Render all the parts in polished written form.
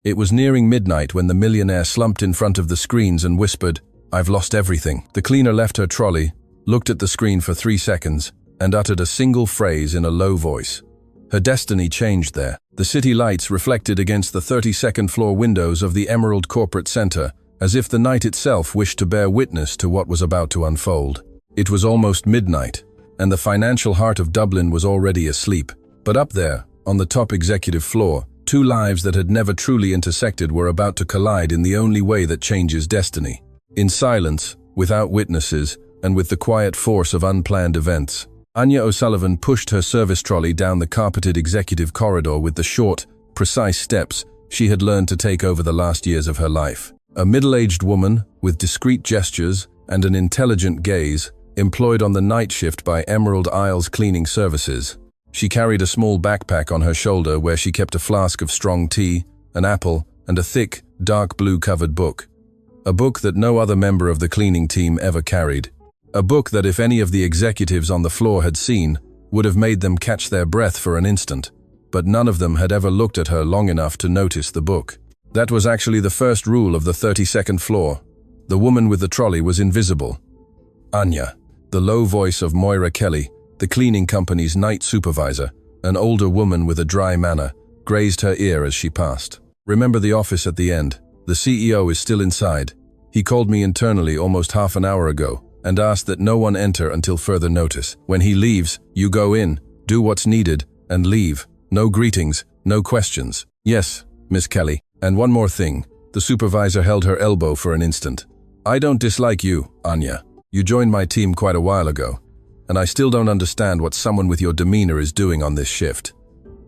It was nearing midnight when the millionaire slumped in front of the screens and whispered, "I've lost everything." The cleaner left her trolley, looked at the screen for 3 seconds, and uttered a single phrase in a low voice. Her destiny changed there. The city lights reflected against the 32nd floor windows of the Emerald Corporate Center, as if the night itself wished to bear witness to what was about to unfold. It was almost midnight, and the financial heart of Dublin was already asleep. But up there, on the top executive floor, 2 lives that had never truly intersected were about to collide in the only way that changes destiny. In silence, without witnesses, and with the quiet force of unplanned events, Anya O'Sullivan pushed her service trolley down the carpeted executive corridor with the short, precise steps she had learned to take over the last years of her life. A middle-aged woman, with discreet gestures and an intelligent gaze, employed on the night shift by Emerald Isles Cleaning Services. She carried a small backpack on her shoulder where she kept a flask of strong tea, an apple, and a thick, dark blue-covered book. A book that no other member of the cleaning team ever carried. A book that if any of the executives on the floor had seen, would have made them catch their breath for an instant. But none of them had ever looked at her long enough to notice the book. That was actually the first rule of the 32nd floor. The woman with the trolley was invisible. Anya, the low voice of Moira Kelly, the cleaning company's night supervisor, an older woman with a dry manner, grazed her ear as she passed. "Remember the office at the end? The CEO is still inside. He called me internally almost half an hour ago and asked that no one enter until further notice. When he leaves, you go in, do what's needed, and leave. No greetings, no questions." "Yes, Miss Kelly. And one more thing." The supervisor held her elbow for an instant. "I don't dislike you, Anya. You joined my team quite a while ago, and I still don't understand what someone with your demeanor is doing on this shift.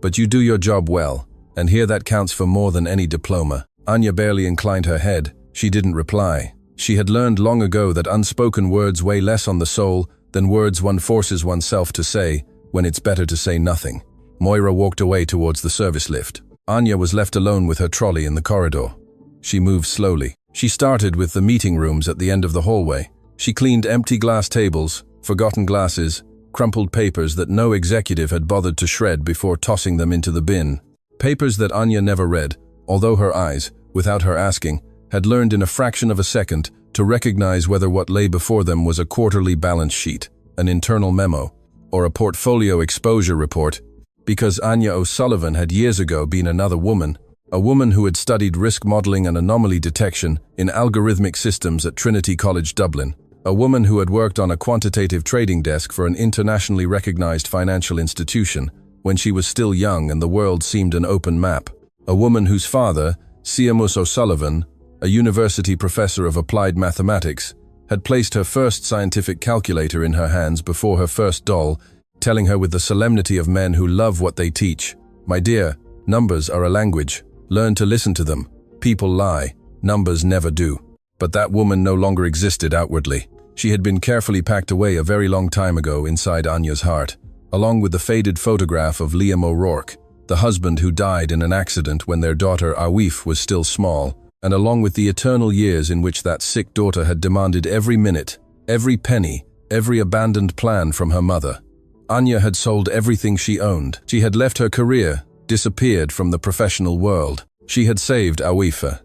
But you do your job well, and here that counts for more than any diploma." Anya barely inclined her head. She didn't reply. She had learned long ago that unspoken words weigh less on the soul than words one forces oneself to say when it's better to say nothing. Moira walked away towards the service lift. Anya was left alone with her trolley in the corridor. She moved slowly. She started with the meeting rooms at the end of the hallway. She cleaned empty glass tables, forgotten glasses, crumpled papers that no executive had bothered to shred before tossing them into the bin. Papers that Anya never read, although her eyes, without her asking, had learned in a fraction of a second to recognize whether what lay before them was a quarterly balance sheet, an internal memo, or a portfolio exposure report, because Anya O'Sullivan had years ago been another woman, a woman who had studied risk modeling and anomaly detection in algorithmic systems at Trinity College Dublin, a woman who had worked on a quantitative trading desk for an internationally recognized financial institution when she was still young and the world seemed an open map, a woman whose father, Seamus O'Sullivan, a university professor of applied mathematics, had placed her first scientific calculator in her hands before her first doll, telling her with the solemnity of men who love what they teach, "My dear, numbers are a language. Learn to listen to them. People lie. Numbers never do." But that woman no longer existed outwardly. She had been carefully packed away a very long time ago inside Anya's heart, along with the faded photograph of Liam O'Rourke, the husband who died in an accident when their daughter Awif was still small, and along with the eternal years in which that sick daughter had demanded every minute, every penny, every abandoned plan from her mother. Anya had sold everything she owned. She had left her career, disappeared from the professional world. She had saved Awifa.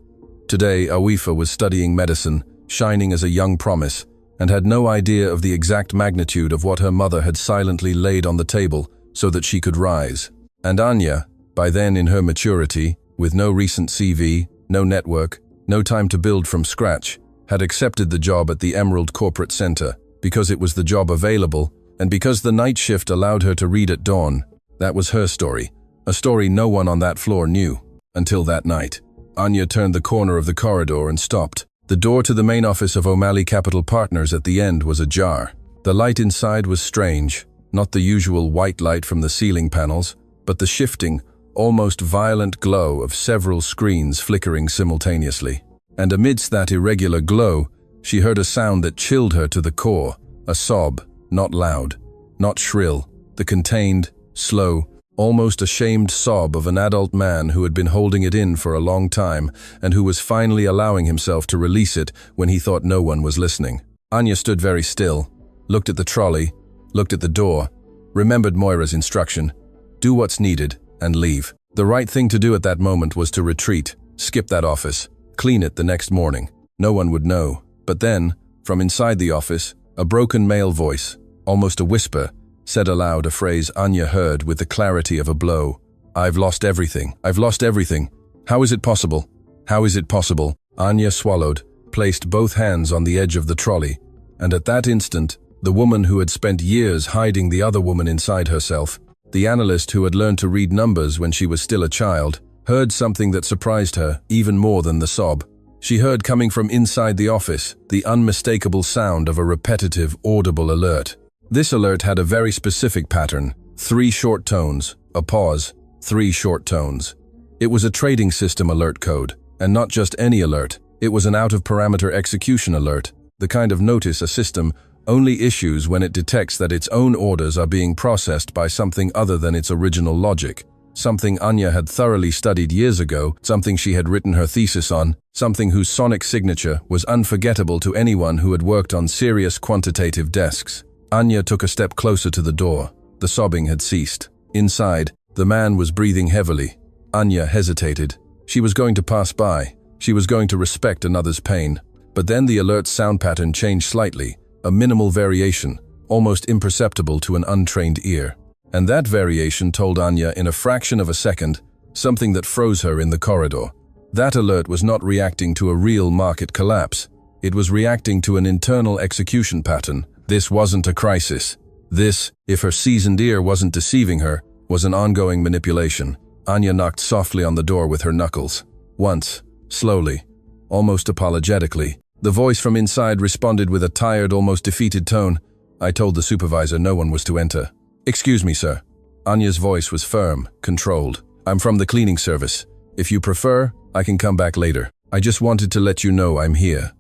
Today, Awifa was studying medicine, shining as a young promise, and had no idea of the exact magnitude of what her mother had silently laid on the table so that she could rise. And Anya, by then in her maturity, with no recent CV, no network, no time to build from scratch, had accepted the job at the Emerald Corporate Center because it was the job available and because the night shift allowed her to read at dawn. That was her story, a story no one on that floor knew. Until that night. Anya turned the corner of the corridor and stopped. The door to the main office of O'Malley Capital Partners at the end was ajar. The light inside was strange, not the usual white light from the ceiling panels, but the shifting, almost violent glow of several screens flickering simultaneously. And amidst that irregular glow, she heard a sound that chilled her to the core, a sob, not loud, not shrill, the contained, slow, almost ashamed sob of an adult man who had been holding it in for a long time and who was finally allowing himself to release it when he thought no one was listening. Anya stood very still, looked at the trolley, looked at the door, remembered Moira's instruction, do what's needed and leave. The right thing to do at that moment was to retreat, Skip that office. Clean it the next morning. No one would know. But then, from inside the office, a broken male voice, almost a whisper, said aloud a phrase Anya heard with the clarity of a blow. I've lost everything. I've lost everything. How is it possible? How is it possible? Anya swallowed, placed both hands on the edge of the trolley, and at that instant, the woman who had spent years hiding the other woman inside herself, the analyst who had learned to read numbers when she was still a child, heard something that surprised her even more than the sob. She heard coming from inside the office the unmistakable sound of a repetitive, audible alert. This alert had a very specific pattern: 3 short tones, a pause, 3 short tones. It was a trading system alert code, and not just any alert. It was an out-of-parameter execution alert, the kind of notice a system only issues when it detects that its own orders are being processed by something other than its original logic. Something Anya had thoroughly studied years ago, something she had written her thesis on, something whose sonic signature was unforgettable to anyone who had worked on serious quantitative desks. Anya took a step closer to the door. The sobbing had ceased. Inside, the man was breathing heavily. Anya hesitated. She was going to pass by. She was going to respect another's pain. But then the alert's sound pattern changed slightly, a minimal variation, almost imperceptible to an untrained ear. And that variation told Anya in a fraction of a second something that froze her in the corridor. That alert was not reacting to a real market collapse. It was reacting to an internal execution pattern. This wasn't a crisis. This, if her seasoned ear wasn't deceiving her, was an ongoing manipulation. Anya knocked softly on the door with her knuckles. Once, slowly, almost apologetically. The voice from inside responded with a tired, almost defeated tone. I told the supervisor no one was to enter. Excuse me, sir. Anya's voice was firm, controlled. I'm from the cleaning service. If you prefer, I can come back later. I just wanted to let you know I'm here.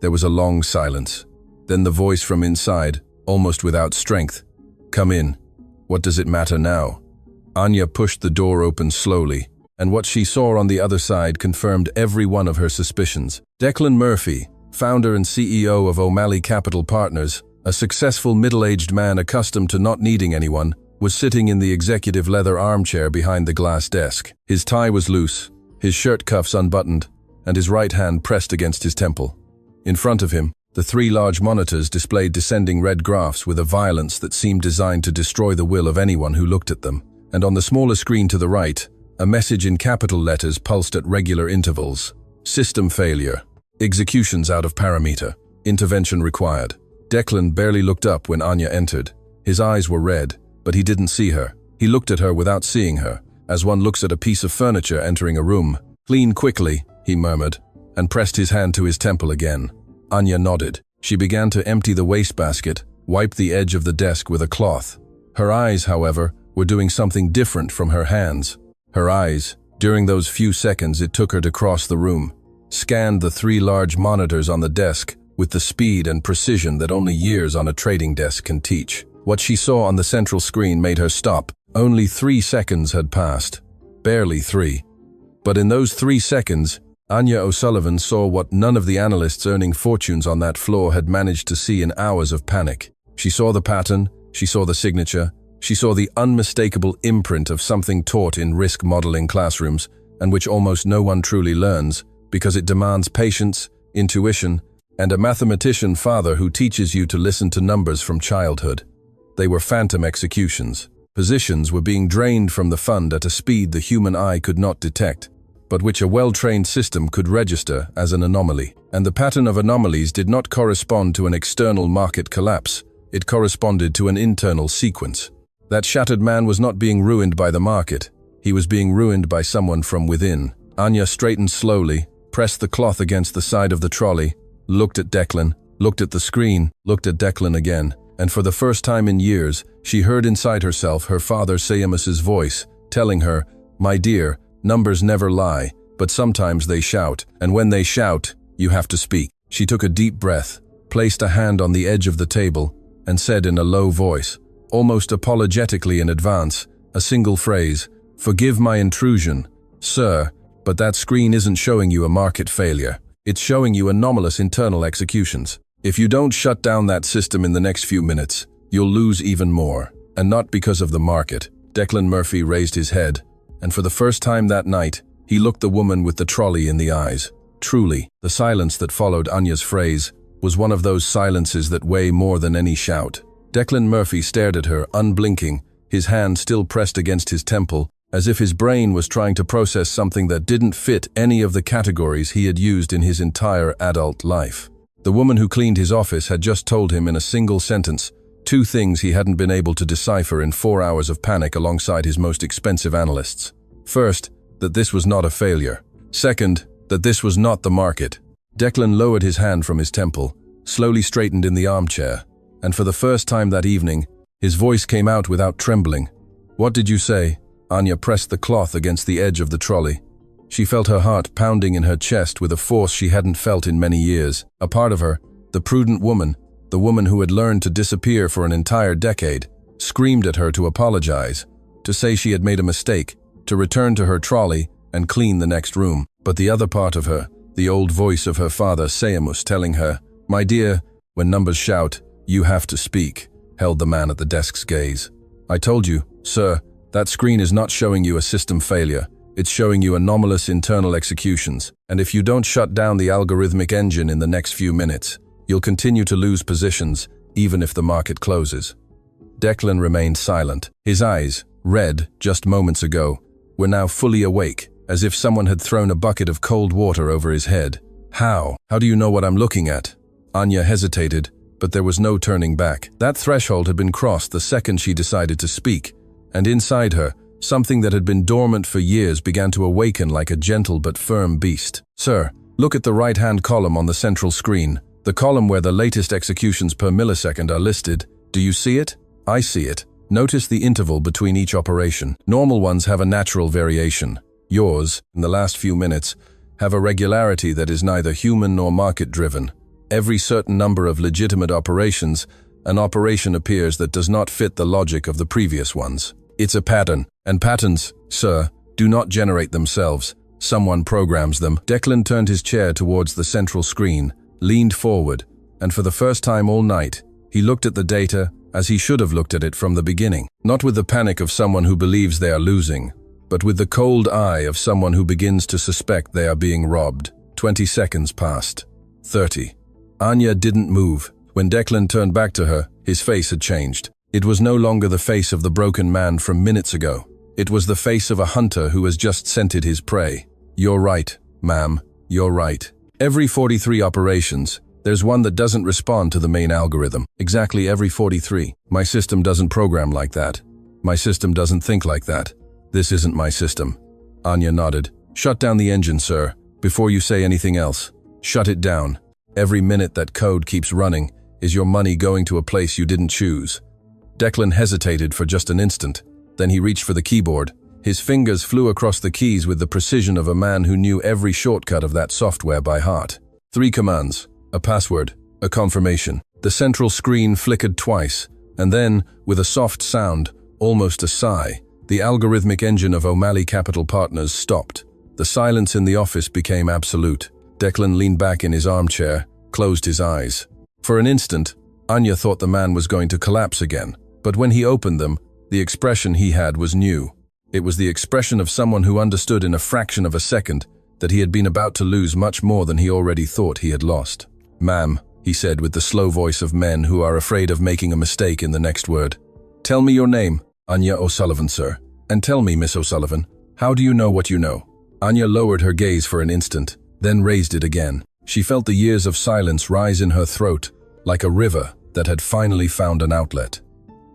There was a long silence. Then the voice from inside, almost without strength. Come in. What does it matter now? Anya pushed the door open slowly, and what she saw on the other side confirmed every one of her suspicions. Declan Murphy, founder and CEO of O'Malley Capital Partners, a successful middle-aged man accustomed to not needing anyone, was sitting in the executive leather armchair behind the glass desk. His tie was loose, his shirt cuffs unbuttoned, and his right hand pressed against his temple. In front of him, the 3 large monitors displayed descending red graphs with a violence that seemed designed to destroy the will of anyone who looked at them. And on the smaller screen to the right, a message in capital letters pulsed at regular intervals. System failure. Executions out of parameter. Intervention required. Declan barely looked up when Anya entered. His eyes were red, but he didn't see her. He looked at her without seeing her, as one looks at a piece of furniture entering a room. Clean quickly, he murmured, and pressed his hand to his temple again. Anya nodded. She began to empty the wastebasket, wiped the edge of the desk with a cloth. Her eyes, however, were doing something different from her hands. Her eyes, during those few seconds it took her to cross the room, scanned the 3 large monitors on the desk with the speed and precision that only years on a trading desk can teach. What she saw on the central screen made her stop. Only 3 seconds had passed. Barely 3. But in those 3 seconds, Anya O'Sullivan saw what none of the analysts earning fortunes on that floor had managed to see in hours of panic. She saw the pattern, she saw the signature, she saw the unmistakable imprint of something taught in risk modeling classrooms, and which almost no one truly learns, because it demands patience, intuition, and a mathematician father who teaches you to listen to numbers from childhood. They were phantom executions. Positions were being drained from the fund at a speed the human eye could not detect, but which a well-trained system could register as an anomaly. And the pattern of anomalies did not correspond to an external market collapse. It corresponded to an internal sequence. That shattered man was not being ruined by the market. He was being ruined by someone from within. Anya straightened slowly, pressed the cloth against the side of the trolley, looked at Declan, looked at the screen, looked at Declan again, and for the first time in years, she heard inside herself her father Seamus's voice, telling her, "My dear, numbers never lie, but sometimes they shout, and when they shout, you have to speak." She took a deep breath, placed a hand on the edge of the table, and said in a low voice, almost apologetically in advance, a single phrase, "Forgive my intrusion, sir, but that screen isn't showing you a market failure. It's showing you anomalous internal executions. If you don't shut down that system in the next few minutes, you'll lose even more. And not because of the market." Declan Murphy raised his head, and for the first time that night, He looked the woman with the trolley in the eyes. Truly, the silence that followed Anya's phrase was one of those silences that weigh more than any shout. Declan Murphy stared at her, unblinking, his hand still pressed against his temple, as if his brain was trying to process something that didn't fit any of the categories he had used in his entire adult life. The woman who cleaned his office had just told him in a single sentence 2 things he hadn't been able to decipher in 4 hours of panic alongside his most expensive analysts. First, that this was not a failure. Second, that this was not the market. Declan lowered his hand from his temple, slowly straightened in the armchair, and for the first time that evening, his voice came out without trembling. "What did you say?" Anya pressed the cloth against the edge of the trolley. She felt her heart pounding in her chest with a force she hadn't felt in many years. A part of her, the prudent woman, the woman who had learned to disappear for an entire decade, screamed at her to apologize, to say she had made a mistake, to return to her trolley and clean the next room. But the other part of her, the old voice of her father Seamus telling her, "My dear, when numbers shout, you have to speak," held the man at the desk's gaze. "I told you, sir, that screen is not showing you a system failure. It's showing you anomalous internal executions. And if you don't shut down the algorithmic engine in the next few minutes, you'll continue to lose positions, even if the market closes." Declan remained silent. His eyes, red just moments ago, were now fully awake, as if someone had thrown a bucket of cold water over his head. How do you know what I'm looking at?" Anya hesitated, but there was no turning back. That threshold had been crossed the second she decided to speak, and inside her, something that had been dormant for years began to awaken like a gentle but firm beast. "Sir, look at the right-hand column on the central screen, the column where the latest executions per millisecond are listed. Do you see it? I see it. Notice the interval between each operation. Normal ones have a natural variation. Yours, in the last few minutes, have a regularity that is neither human nor market-driven. Every certain number of legitimate operations, an operation appears that does not fit the logic of the previous ones. It's a pattern, and patterns, sir, do not generate themselves. Someone programs them." Declan turned his chair towards the central screen, leaned forward, and for the first time all night, he looked at the data as he should have looked at it from the beginning. Not with the panic of someone who believes they are losing, but with the cold eye of someone who begins to suspect they are being robbed. 20 seconds passed. 30. Anya didn't move. When Declan turned back to her, his face had changed. It was no longer the face of the broken man from minutes ago. It was the face of a hunter who has just scented his prey. "You're right, ma'am, you're right. Every 43 operations, there's one that doesn't respond to the main algorithm. Exactly every 43. My system doesn't program like that. My system doesn't think like that. This isn't my system." Anya nodded. "Shut down the engine, sir, before you say anything else. Shut it down. Every minute that code keeps running is your money going to a place you didn't choose." Declan hesitated for just an instant. Then he reached for the keyboard. His fingers flew across the keys with the precision of a man who knew every shortcut of that software by heart. 3 commands, a password, a confirmation. The central screen flickered twice, and then, with a soft sound, almost a sigh, the algorithmic engine of O'Malley Capital Partners stopped. The silence in the office became absolute. Declan leaned back in his armchair, closed his eyes. For an instant, Anya thought the man was going to collapse again. But when he opened them, the expression he had was new. It was the expression of someone who understood in a fraction of a second that he had been about to lose much more than he already thought he had lost. "Ma'am," he said with the slow voice of men who are afraid of making a mistake in the next word. "Tell me your name." "Anya O'Sullivan, sir." "And tell me, Miss O'Sullivan, how do you know what you know?" Anya lowered her gaze for an instant, then raised it again. She felt the years of silence rise in her throat, like a river that had finally found an outlet.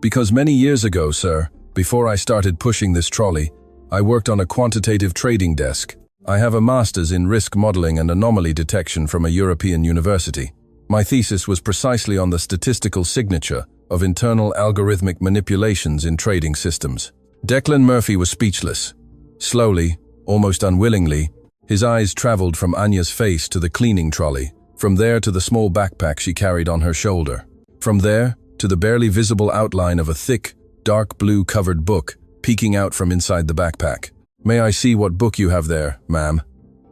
"Because many years ago, sir, before I started pushing this trolley, I worked on a quantitative trading desk. I have a master's in risk modeling and anomaly detection from a European university. My thesis was precisely on the statistical signature of internal algorithmic manipulations in trading systems." Declan Murphy was speechless. Slowly, almost unwillingly, his eyes traveled from Anya's face to the cleaning trolley, from there to the small backpack she carried on her shoulder, from there to the barely visible outline of a thick, dark blue covered book peeking out from inside the backpack. "May I see what book you have there, ma'am?"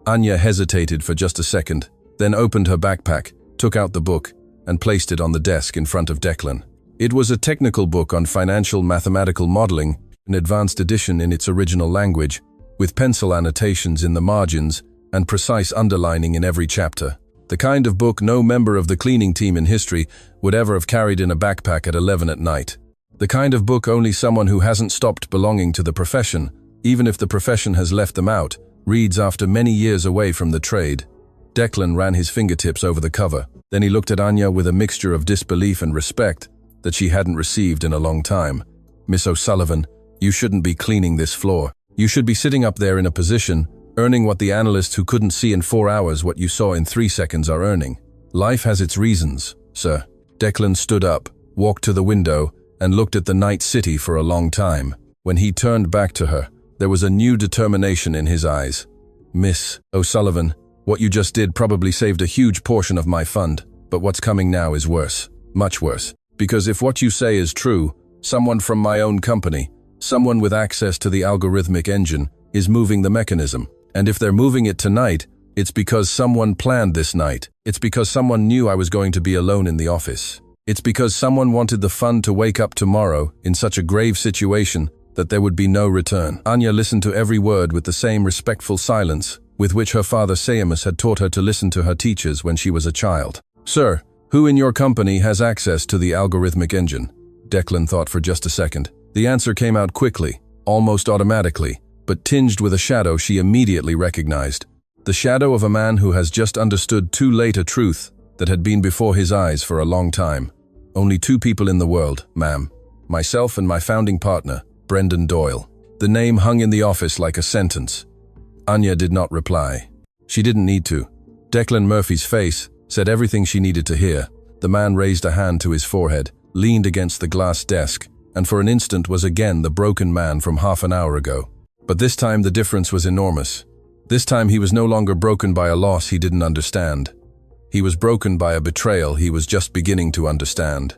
Anya hesitated for just a second, then opened her backpack, took out the book, and placed it on the desk in front of Declan. It was a technical book on financial mathematical modeling, an advanced edition in its original language, with pencil annotations in the margins and precise underlining in every chapter. The kind of book no member of the cleaning team in history would ever have carried in a backpack at 11 at night. The kind of book only someone who hasn't stopped belonging to the profession, even if the profession has left them out, reads after many years away from the trade. Declan ran his fingertips over the cover. Then he looked at Anya with a mixture of disbelief and respect that she hadn't received in a long time. "Miss O'Sullivan, you shouldn't be cleaning this floor. You should be sitting up there in a position, earning what the analysts who couldn't see in 4 hours what you saw in 3 seconds are earning. Life has its reasons, sir." Declan stood up, walked to the window, and looked at the night city for a long time. When he turned back to her, there was a new determination in his eyes. "Miss O'Sullivan, what you just did probably saved a huge portion of my fund, but what's coming now is worse, much worse. Because if what you say is true, someone from my own company, someone with access to the algorithmic engine, is moving the mechanism. And if they're moving it tonight, it's because someone planned this night. It's because someone knew I was going to be alone in the office. It's because someone wanted the fund to wake up tomorrow in such a grave situation that there would be no return." Anya listened to every word with the same respectful silence with which her father Seamus had taught her to listen to her teachers when she was a child. "Sir, who in your company has access to the algorithmic engine?" Declan thought for just a second. The answer came out quickly, almost automatically, but tinged with a shadow she immediately recognized. The shadow of a man who has just understood too late a truth that had been before his eyes for a long time. "Only 2 people in the world, ma'am. Myself and my founding partner, Brendan Doyle." The name hung in the office like a sentence. Anya did not reply. She didn't need to. Declan Murphy's face said everything she needed to hear. The man raised a hand to his forehead, leaned against the glass desk, and for an instant was again the broken man from half an hour ago. But this time the difference was enormous. This time he was no longer broken by a loss he didn't understand. He was broken by a betrayal he was just beginning to understand.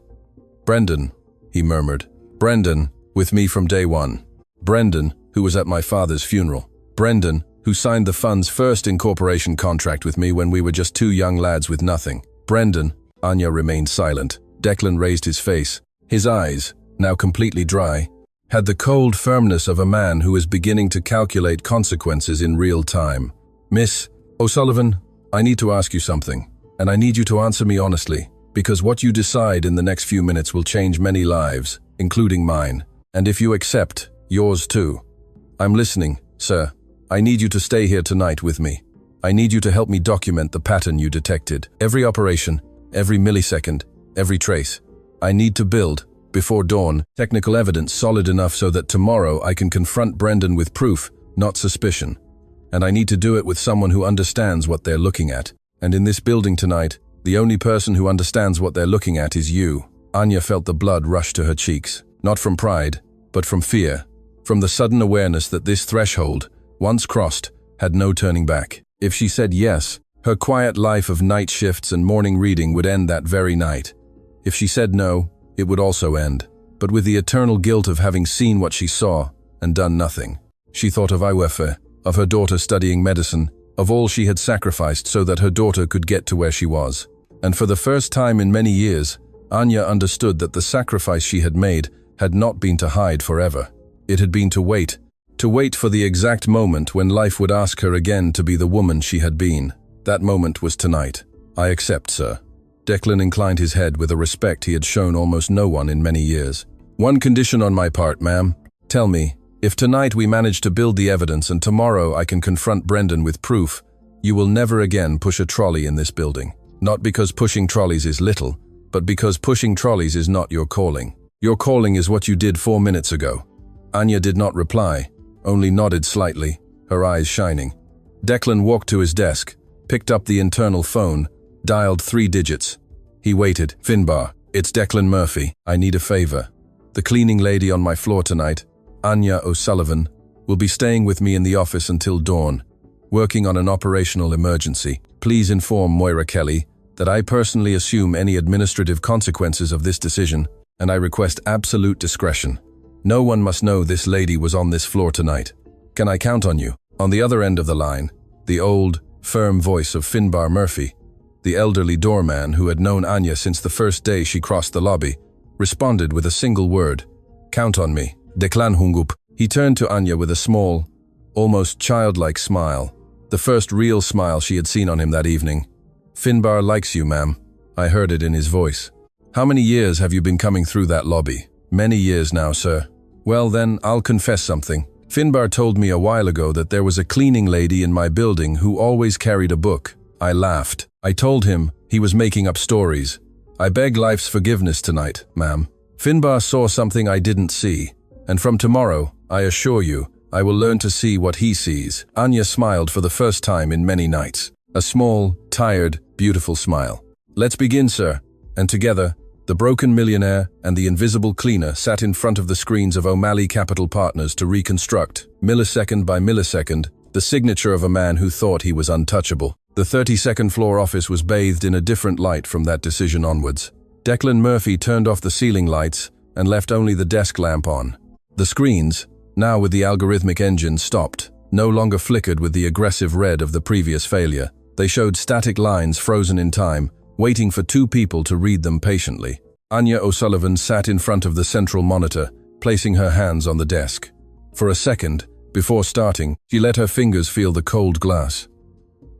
"Brendan," he murmured. "Brendan, with me from day one. Brendan, who was at my father's funeral. Brendan, who signed the fund's first incorporation contract with me when we were just 2 young lads with nothing. Brendan." Anya remained silent. Declan raised his face. His eyes, now completely dry, had the cold firmness of a man who is beginning to calculate consequences in real time. "Miss O'Sullivan, I need to ask you something, and I need you to answer me honestly, because what you decide in the next few minutes will change many lives, including mine. And if you accept, yours too. I'm listening, sir. I need you to stay here tonight with me. I need you to help me document the pattern you detected. Every operation, every millisecond, every trace. I need to build, before dawn, technical evidence solid enough so that tomorrow I can confront Brendan with proof, not suspicion. And I need to do it with someone who understands what they're looking at. And in this building tonight, the only person who understands what they're looking at is you." Anya felt the blood rush to her cheeks, not from pride, but from fear, from the sudden awareness that this threshold, once crossed, had no turning back. If she said yes, her quiet life of night shifts and morning reading would end that very night. If she said no, it would also end, but with the eternal guilt of having seen what she saw and done nothing. She thought of Iwefe, of her daughter studying medicine, of all she had sacrificed so that her daughter could get to where she was. And for the first time in many years, Anya understood that the sacrifice she had made had not been to hide forever. It had been to wait for the exact moment when life would ask her again to be the woman she had been. That moment was tonight. "I accept, sir." Declan inclined his head with a respect he had shown almost no one in many years. "One condition on my part, ma'am. Tell me, if tonight we manage to build the evidence and tomorrow I can confront Brendan with proof, you will never again push a trolley in this building. Not because pushing trolleys is little, but because pushing trolleys is not your calling. Your calling is what you did 4 minutes ago." Anya did not reply, only nodded slightly, her eyes shining. Declan walked to his desk, picked up the internal phone, dialed 3 digits. He waited. "Finbar, it's Declan Murphy. I need a favor. The cleaning lady on my floor tonight, Anya O'Sullivan, will be staying with me in the office until dawn, working on an operational emergency. Please inform Moira Kelly that I personally assume any administrative consequences of this decision, and I request absolute discretion. No one must know this lady was on this floor tonight. Can I count on you?" On the other end of the line, the old, firm voice of Finbar Murphy, the elderly doorman who had known Anya since the first day she crossed the lobby, responded with a single word: "Count on me. Declan Hungup." He turned to Anya with a small, almost childlike smile, the first real smile she had seen on him that evening. "Finbar likes you, ma'am." I heard it in his voice. "How many years have you been coming through that lobby?" "Many years now, sir." "Well then, I'll confess something. Finbar told me a while ago that there was a cleaning lady in my building who always carried a book." I laughed. I told him he was making up stories. "I beg life's forgiveness tonight, ma'am. Finbar saw something I didn't see, and from tomorrow, I assure you, I will learn to see what he sees." Anya smiled for the first time in many nights. A small, tired, beautiful smile. "Let's begin, sir." And together, the broken millionaire and the invisible cleaner sat in front of the screens of O'Malley Capital Partners to reconstruct, millisecond by millisecond, the signature of a man who thought he was untouchable. The 32nd floor office was bathed in a different light from that decision onwards. Declan Murphy turned off the ceiling lights and left only the desk lamp on. The screens, now with the algorithmic engine stopped, no longer flickered with the aggressive red of the previous failure. They showed static lines frozen in time, waiting for two people to read them patiently. Anya O'Sullivan sat in front of the central monitor, placing her hands on the desk. For a second, before starting, she let her fingers feel the cold glass.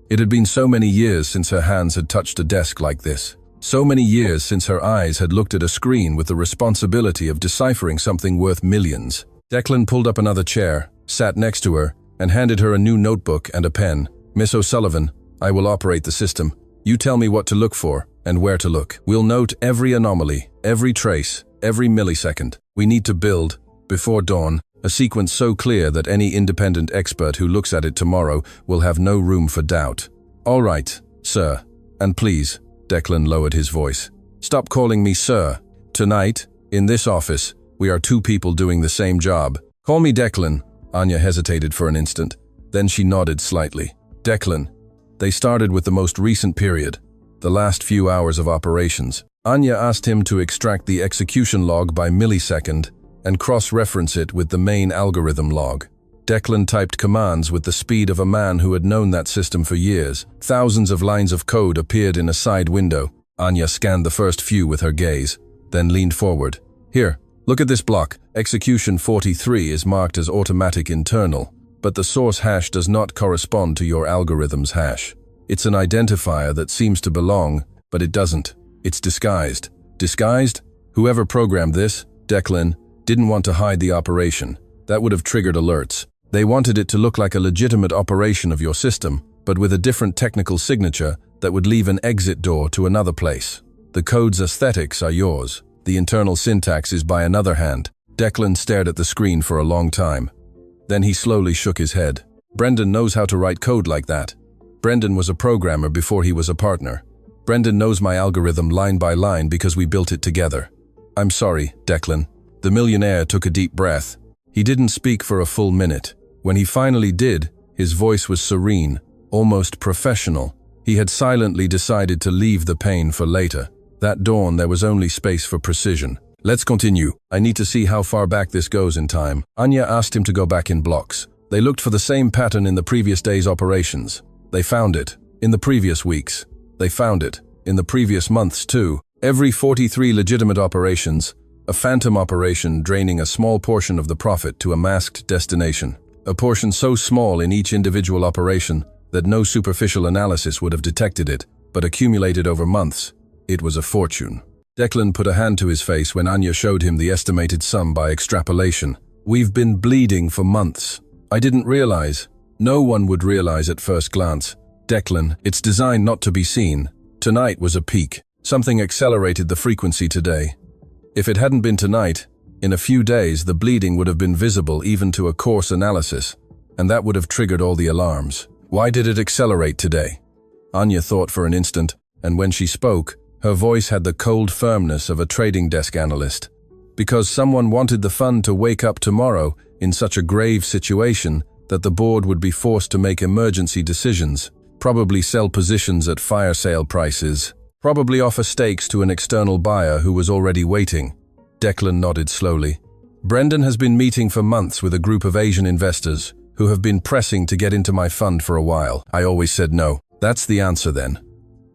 It had been so many years since her hands had touched a desk like this. So many years since her eyes had looked at a screen with the responsibility of deciphering something worth millions. Declan pulled up another chair, sat next to her, and handed her a new notebook and a pen. "Miss O'Sullivan, I will operate the system. You tell me what to look for and where to look. We'll note every anomaly, every trace, every millisecond. We need to build, before dawn, a sequence so clear that any independent expert who looks at it tomorrow will have no room for doubt." "All right, sir. And please," Declan lowered his voice, "stop calling me sir. Tonight, in this office, we are two people doing the same job. Call me Declan." Anya hesitated for an instant. Then she nodded slightly. "Declan." They started with the most recent period, the last few hours of operations. Anya asked him to extract the execution log by millisecond and cross-reference it with the main algorithm log. Declan typed commands with the speed of a man who had known that system for years. Thousands of lines of code appeared in a side window. Anya scanned the first few with her gaze, then leaned forward. "Here, look at this block. Execution 43 is marked as automatic internal, but the source hash does not correspond to your algorithm's hash. It's an identifier that seems to belong, but it doesn't. It's disguised." "Disguised?" Whoever programmed this, Declan, didn't want to hide the operation. That would have triggered alerts. They wanted it to look like a legitimate operation of your system, but with a different technical signature that would leave an exit door to another place. The code's aesthetics are yours. The internal syntax is by another hand. Declan stared at the screen for a long time. Then he slowly shook his head. "Brendan knows how to write code like that. Brendan was a programmer before he was a partner. Brendan knows my algorithm line by line because we built it together." "I'm sorry, Declan." The millionaire took a deep breath. He didn't speak for a full minute. When he finally did, his voice was serene, almost professional. He had silently decided to leave the pain for later. That dawn, there was only space for precision. "Let's continue. I need to see how far back this goes in time." Anya asked him to go back in blocks. They looked for the same pattern in the previous day's operations. They found it. In the previous weeks. They found it. In the previous months too. Every 43 legitimate operations, a phantom operation draining a small portion of the profit to a masked destination. A portion so small in each individual operation that no superficial analysis would have detected it, but accumulated over months. It was a fortune. Declan put a hand to his face when Anya showed him the estimated sum by extrapolation. "We've been bleeding for months. I didn't realize. No one would realize at first glance. Declan, it's designed not to be seen. Tonight was a peak. Something accelerated the frequency today. If it hadn't been tonight, in a few days the bleeding would have been visible even to a coarse analysis, and that would have triggered all the alarms. Why did it accelerate today?" Anya thought for an instant, and when she spoke, her voice had the cold firmness of a trading desk analyst. "Because someone wanted the fund to wake up tomorrow in such a grave situation that the board would be forced to make emergency decisions, probably sell positions at fire sale prices, probably offer stakes to an external buyer who was already waiting." Declan nodded slowly. "Brendan has been meeting for months with a group of Asian investors who have been pressing to get into my fund for a while. I always said no." "That's the answer then."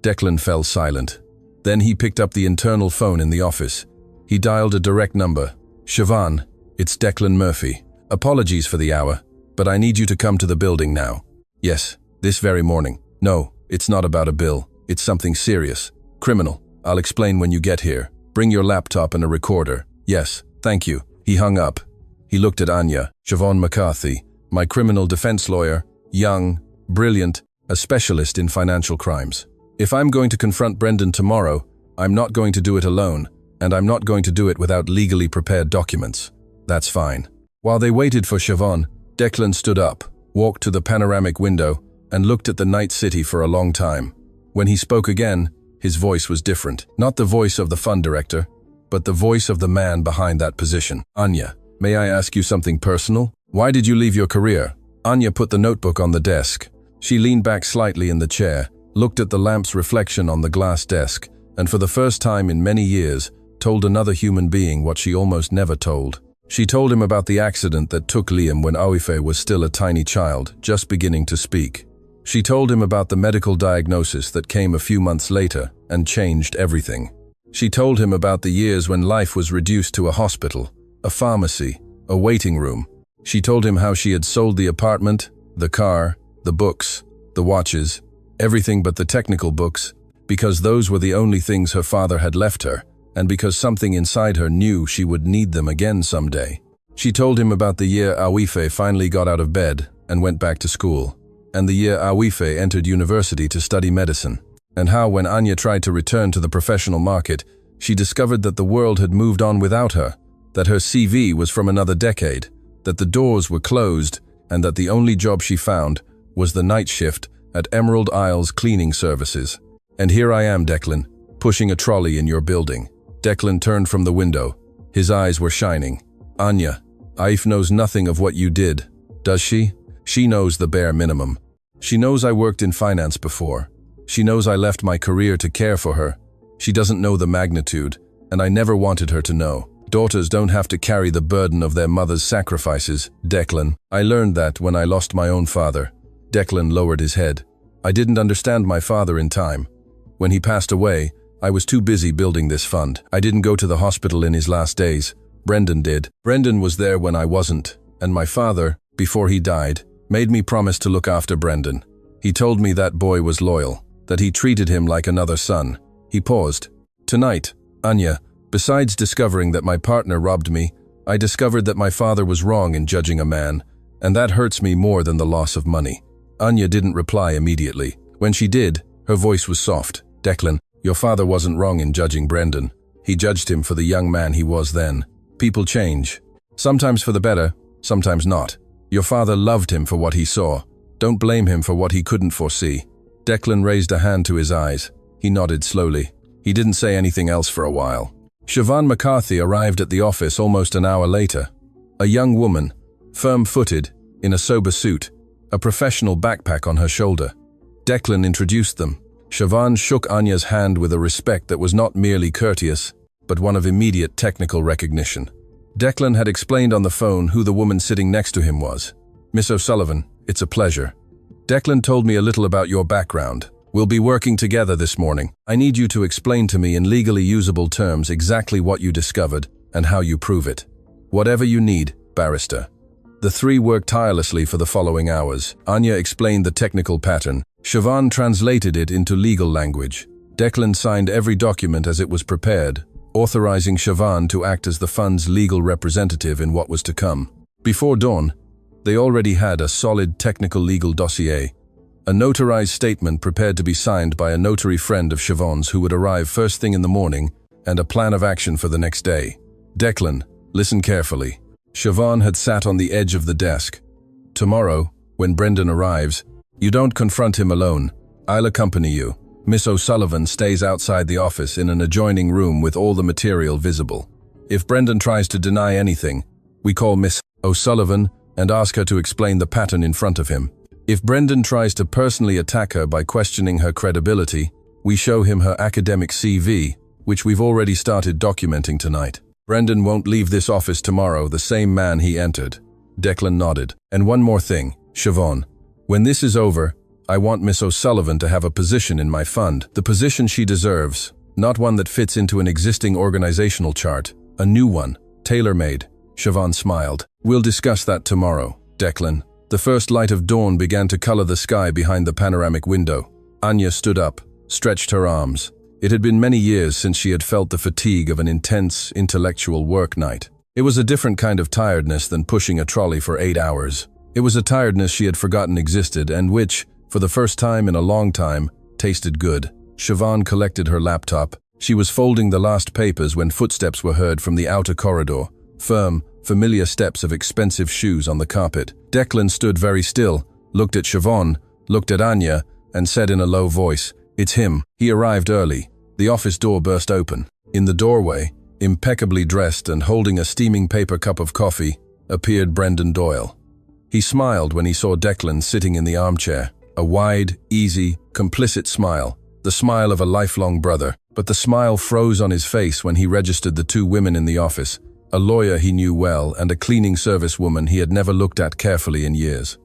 Declan fell silent. Then he picked up the internal phone in the office. He dialed a direct number. "Siobhan, it's Declan Murphy. Apologies for the hour. But I need you to come to the building now. Yes, this very morning. No, it's not about a bill. It's something serious. Criminal. I'll explain when you get here. Bring your laptop and a recorder. Yes, thank you. He hung up. He looked at Anya, Siobhan McCarthy, my criminal defense lawyer, young, brilliant, a specialist in financial crimes. If I'm going to confront Brendan tomorrow, I'm not going to do it alone, and I'm not going to do it without legally prepared documents. That's fine. While they waited for Siobhan, Declan stood up, walked to the panoramic window, and looked at the night city for a long time. When he spoke again, his voice was different. Not the voice of the fund director, but the voice of the man behind that position. Anya, may I ask you something personal? Why did you leave your career? Anya put the notebook on the desk. She leaned back slightly in the chair, looked at the lamp's reflection on the glass desk, and for the first time in many years, told another human being what she almost never told. She told him about the accident that took Liam when Awife was still a tiny child, just beginning to speak. She told him about the medical diagnosis that came a few months later and changed everything. She told him about the years when life was reduced to a hospital, a pharmacy, a waiting room. She told him how she had sold the apartment, the car, the books, the watches, everything but the technical books, because those were the only things her father had left her, and because something inside her knew she would need them again someday. She told him about the year Awife finally got out of bed and went back to school, and the year Awife entered university to study medicine, and how when Anya tried to return to the professional market, she discovered that the world had moved on without her, that her CV was from another decade, that the doors were closed, and that the only job she found was the night shift at Emerald Isles Cleaning Services. And here I am, Declan, pushing a trolley in your building. Declan turned from the window. His eyes were shining. Anya, Aif knows nothing of what you did, does she? She knows the bare minimum. She knows I worked in finance before. She knows I left my career to care for her. She doesn't know the magnitude, and I never wanted her to know. Daughters don't have to carry the burden of their mother's sacrifices, Declan. I learned that when I lost my own father. Declan lowered his head. I didn't understand my father in time. When he passed away, I was too busy building this fund. I didn't go to the hospital in his last days. Brendan did. Brendan was there when I wasn't, and my father, before he died, made me promise to look after Brendan. He told me that boy was loyal, that he treated him like another son. He paused. Tonight, Anya, besides discovering that my partner robbed me, I discovered that my father was wrong in judging a man, and that hurts me more than the loss of money. Anya didn't reply immediately. When she did, her voice was soft. Declan, your father wasn't wrong in judging Brendan. He judged him for the young man he was then. People change. Sometimes for the better, sometimes not. Your father loved him for what he saw. Don't blame him for what he couldn't foresee. Declan raised a hand to his eyes. He nodded slowly. He didn't say anything else for a while. Siobhan McCarthy arrived at the office almost an hour later. A young woman, firm-footed, in a sober suit, a professional backpack on her shoulder. Declan introduced them. Siobhan shook Anya's hand with a respect that was not merely courteous, but one of immediate technical recognition. Declan had explained on the phone who the woman sitting next to him was. Miss O'Sullivan, it's a pleasure. Declan told me a little about your background. We'll be working together this morning. I need you to explain to me in legally usable terms exactly what you discovered and how you prove it. Whatever you need, barrister. The three worked tirelessly for the following hours. Anya explained the technical pattern. Siobhan translated it into legal language. Declan signed every document as it was prepared, authorizing Siobhan to act as the fund's legal representative in what was to come. Before dawn, they already had a solid technical legal dossier, a notarized statement prepared to be signed by a notary friend of Siobhan's who would arrive first thing in the morning, and a plan of action for the next day. Declan, listen carefully. Siobhan had sat on the edge of the desk. Tomorrow, when Brendan arrives, you don't confront him alone. I'll accompany you. Miss O'Sullivan stays outside the office in an adjoining room with all the material visible. If Brendan tries to deny anything, we call Miss O'Sullivan and ask her to explain the pattern in front of him. If Brendan tries to personally attack her by questioning her credibility, we show him her academic CV, which we've already started documenting tonight. Brendan won't leave this office tomorrow the same man he entered. Declan nodded. And one more thing, Siobhan. When this is over, I want Miss O'Sullivan to have a position in my fund, the position she deserves, not one that fits into an existing organizational chart, a new one, tailor-made. Siobhan smiled. We'll discuss that tomorrow, Declan. The first light of dawn began to color the sky behind the panoramic window. Anya stood up, stretched her arms. It had been many years since she had felt the fatigue of an intense, intellectual work night. It was a different kind of tiredness than pushing a trolley for 8 hours. It was a tiredness she had forgotten existed and which, for the first time in a long time, tasted good. Siobhan collected her laptop. She was folding the last papers when footsteps were heard from the outer corridor. Firm, familiar steps of expensive shoes on the carpet. Declan stood very still, looked at Siobhan, looked at Anya, and said in a low voice, "It's him." He arrived early. The office door burst open. In the doorway, impeccably dressed and holding a steaming paper cup of coffee, appeared Brendan Doyle. He smiled when he saw Declan sitting in the armchair. A wide, easy, complicit smile. The smile of a lifelong brother. But the smile froze on his face when he registered the two women in the office, a lawyer he knew well and a cleaning service woman he had never looked at carefully in years.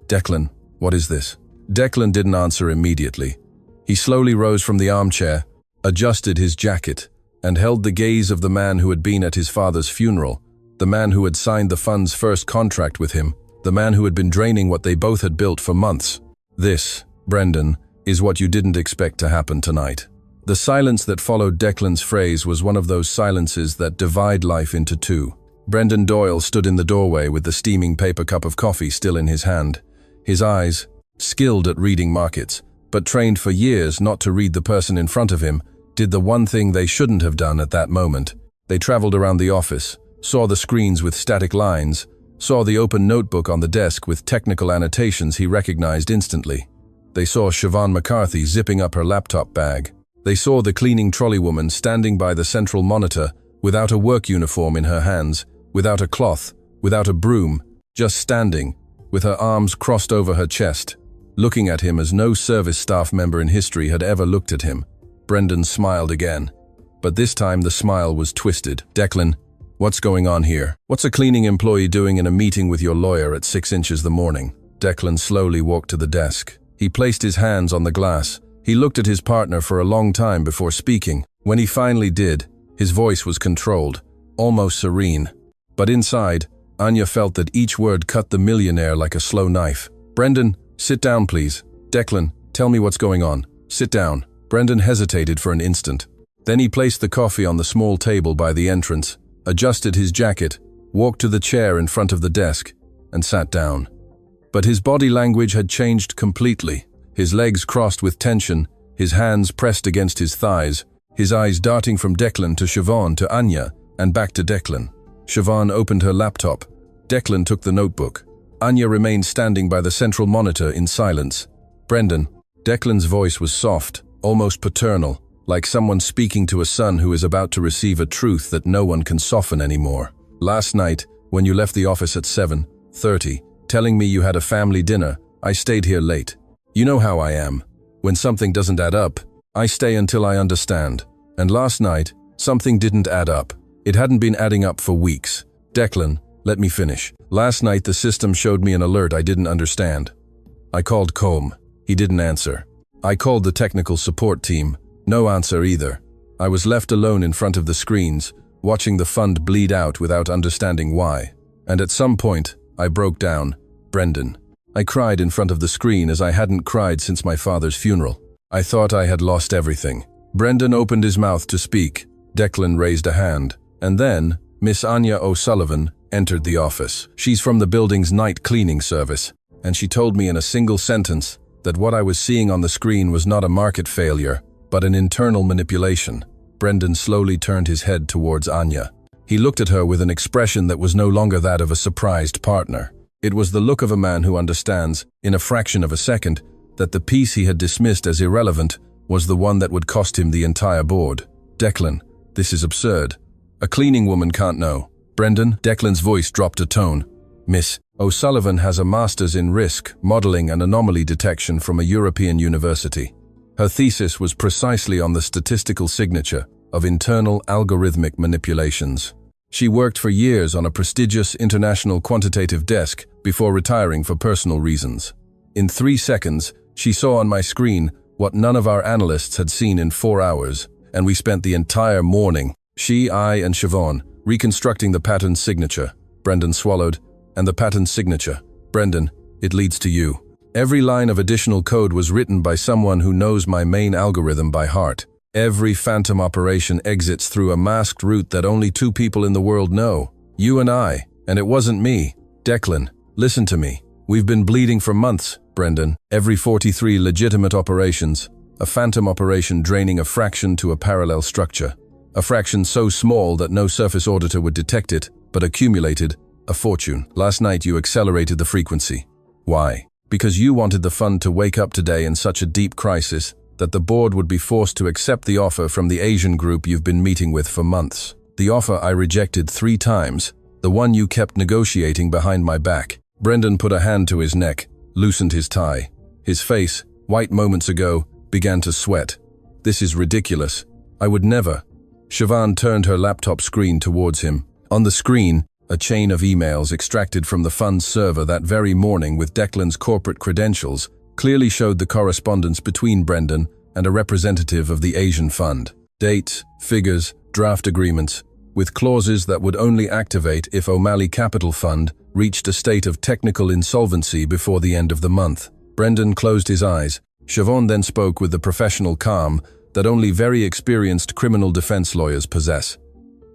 "Declan, what is this?" Declan didn't answer immediately. He slowly rose from the armchair, adjusted his jacket, and held the gaze of the man who had been at his father's funeral, the man who had signed the fund's first contract with him, the man who had been draining what they both had built for months. "This, Brendan, is what you didn't expect to happen tonight." The silence that followed Declan's phrase was one of those silences that divide life into two. Brendan Doyle stood in the doorway with the steaming paper cup of coffee still in his hand. His eyes, skilled at reading markets, but trained for years not to read the person in front of him, did the one thing they shouldn't have done at that moment. They traveled around the office, saw the screens with static lines, saw the open notebook on the desk with technical annotations he recognized instantly. They saw Siobhan McCarthy zipping up her laptop bag. They saw the cleaning trolley woman standing by the central monitor without a work uniform in her hands, without a cloth, without a broom, just standing, with her arms crossed over her chest, looking at him as no service staff member in history had ever looked at him. Brendan smiled again, but this time the smile was twisted. "Declan, what's going on here? What's a cleaning employee doing in a meeting with your lawyer at 6 inches the morning?" Declan slowly walked to the desk. He placed his hands on the glass. He looked at his partner for a long time before speaking. When he finally did, his voice was controlled, almost serene. But inside, Anya felt that each word cut the millionaire like a slow knife. "Brendan, sit down please. Declan, tell me what's going on. Sit down." Brendan hesitated for an instant. Then he placed the coffee on the small table by the entrance, adjusted his jacket, walked to the chair in front of the desk, and sat down. But his body language had changed completely. His legs crossed with tension, his hands pressed against his thighs, his eyes darting from Declan to Siobhan to Anya, and back to Declan. Siobhan opened her laptop. Declan took the notebook. Anya remained standing by the central monitor in silence. "Brendan." Declan's voice was soft, almost paternal, like someone speaking to a son who is about to receive a truth that no one can soften anymore. "Last night, when you left the office at 7:30, telling me you had a family dinner, I stayed here late. You know how I am. When something doesn't add up, I stay until I understand. And last night, something didn't add up. It hadn't been adding up for weeks. Declan, let me finish. Last night the system showed me an alert I didn't understand. I called Combe. He didn't answer. I called the technical support team. No answer either. I was left alone in front of the screens, watching the fund bleed out without understanding why. And at some point, I broke down. Brendan. I cried in front of the screen as I hadn't cried since my father's funeral. I thought I had lost everything. Brendan opened his mouth to speak. Declan raised a hand. And then, Miss Anya O'Sullivan entered the office. She's from the building's night cleaning service, and she told me in a single sentence that what I was seeing on the screen was not a market failure, but an internal manipulation. Brendan slowly turned his head towards Anya. He looked at her with an expression that was no longer that of a surprised partner. It was the look of a man who understands, in a fraction of a second, that the piece he had dismissed as irrelevant was the one that would cost him the entire board. Declan, this is absurd. A cleaning woman can't know. Brendan, Declan's voice dropped a tone. Miss O'Sullivan has a master's in risk, modeling and anomaly detection from a European university. Her thesis was precisely on the statistical signature of internal algorithmic manipulations. She worked for years on a prestigious international quantitative desk before retiring for personal reasons. In 3 seconds, she saw on my screen what none of our analysts had seen in 4 hours, and we spent the entire morning, she, I, and Siobhan, reconstructing the pattern's signature. Brendan swallowed. And the pattern's signature. Brendan, it leads to you. Every line of additional code was written by someone who knows my main algorithm by heart. Every phantom operation exits through a masked route that only 2 people in the world know. You and I. And it wasn't me. Declan, listen to me. We've been bleeding for months, Brendan. Every 43 legitimate operations. A phantom operation draining a fraction to a parallel structure. A fraction so small that no surface auditor would detect it, but accumulated a fortune. Last night you accelerated the frequency. Why? Because you wanted the fund to wake up today in such a deep crisis that the board would be forced to accept the offer from the Asian group you've been meeting with for months. The offer I rejected 3 times, the one you kept negotiating behind my back. Brendan put a hand to his neck, loosened his tie. His face, white moments ago, began to sweat. This is ridiculous. I would never. Siobhan turned her laptop screen towards him. On the screen, a chain of emails extracted from the fund's server that very morning with Declan's corporate credentials clearly showed the correspondence between Brendan and a representative of the Asian fund. Dates, figures, draft agreements, with clauses that would only activate if O'Malley Capital Fund reached a state of technical insolvency before the end of the month. Brendan closed his eyes. Siobhan then spoke with the professional calm that only very experienced criminal defense lawyers possess.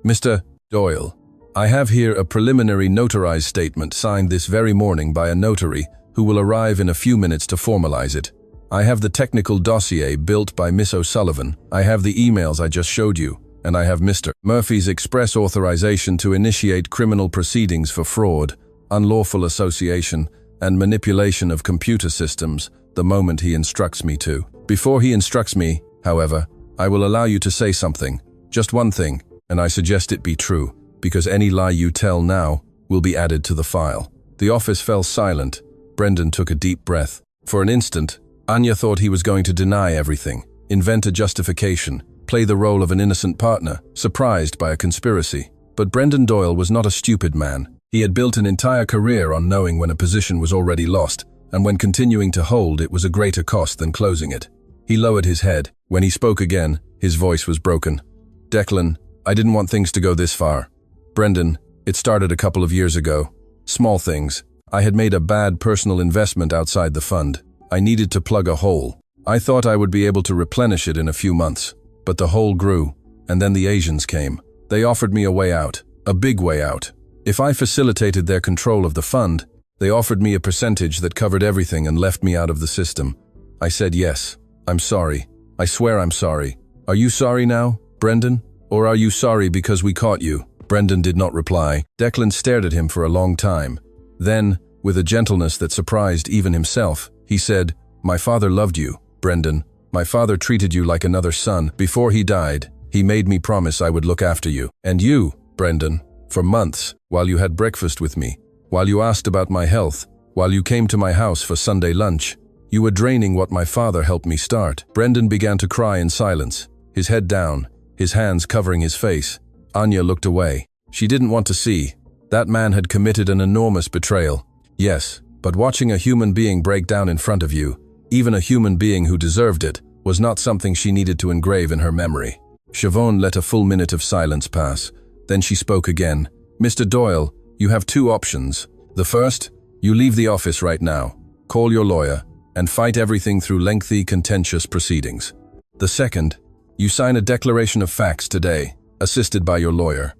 Mr. Doyle, I have here a preliminary notarized statement signed this very morning by a notary who will arrive in a few minutes to formalize it. I have the technical dossier built by Miss O'Sullivan. I have the emails I just showed you, and I have Mr. Murphy's express authorization to initiate criminal proceedings for fraud, unlawful association, and manipulation of computer systems the moment he instructs me to. Before he instructs me, however, I will allow you to say something, just one thing, and I suggest it be true, because any lie you tell now will be added to the file. The office fell silent. Brendan took a deep breath. For an instant, Anya thought he was going to deny everything, invent a justification, play the role of an innocent partner, surprised by a conspiracy. But Brendan Doyle was not a stupid man. He had built an entire career on knowing when a position was already lost, and when continuing to hold it was a greater cost than closing it. He lowered his head. When he spoke again, his voice was broken. Declan, I didn't want things to go this far. Brendan, it started a couple of years ago. Small things. I had made a bad personal investment outside the fund. I needed to plug a hole. I thought I would be able to replenish it in a few months. But the hole grew, and then the Asians came. They offered me a way out, a big way out. If I facilitated their control of the fund, they offered me a percentage that covered everything and left me out of the system. I said yes. I'm sorry. I swear I'm sorry. Are you sorry now, Brendan? Or are you sorry because we caught you? Brendan did not reply. Declan stared at him for a long time. Then, with a gentleness that surprised even himself, he said, My father loved you, Brendan. My father treated you like another son. Before he died, he made me promise I would look after you. And you, Brendan, for months, while you had breakfast with me, while you asked about my health, while you came to my house for Sunday lunch, you were draining what my father helped me start. Brendan began to cry in silence, his head down, his hands covering his face. Anya looked away. She didn't want to see. That man had committed an enormous betrayal. Yes, but watching a human being break down in front of you, even a human being who deserved it, was not something she needed to engrave in her memory. Siobhan let a full minute of silence pass. Then she spoke again. Mr. Doyle, you have 2 options. The first, you leave the office right now, call your lawyer, and fight everything through lengthy, contentious proceedings. The second, you sign a declaration of facts today, assisted by your lawyer.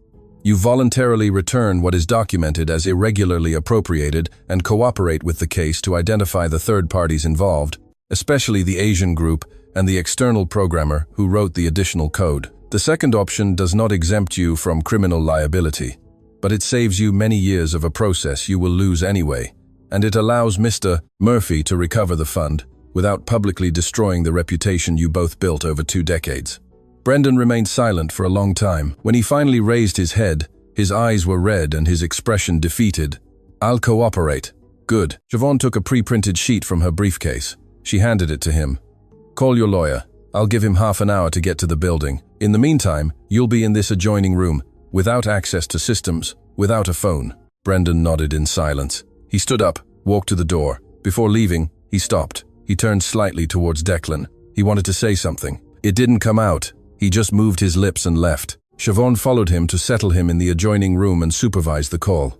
You voluntarily return what is documented as irregularly appropriated and cooperate with the case to identify the third parties involved, especially the Asian group and the external programmer who wrote the additional code. The second option does not exempt you from criminal liability, but it saves you many years of a process you will lose anyway, and it allows Mr. Murphy to recover the fund without publicly destroying the reputation you both built over 2 decades. Brendan remained silent for a long time. When he finally raised his head, his eyes were red and his expression defeated. I'll cooperate. Good. Siobhan took a pre-printed sheet from her briefcase. She handed it to him. Call your lawyer. I'll give him half an hour to get to the building. In the meantime, you'll be in this adjoining room, without access to systems, without a phone. Brendan nodded in silence. He stood up, walked to the door. Before leaving, he stopped. He turned slightly towards Declan. He wanted to say something. It didn't come out. He just moved his lips and left. Siobhan followed him to settle him in the adjoining room and supervise the call.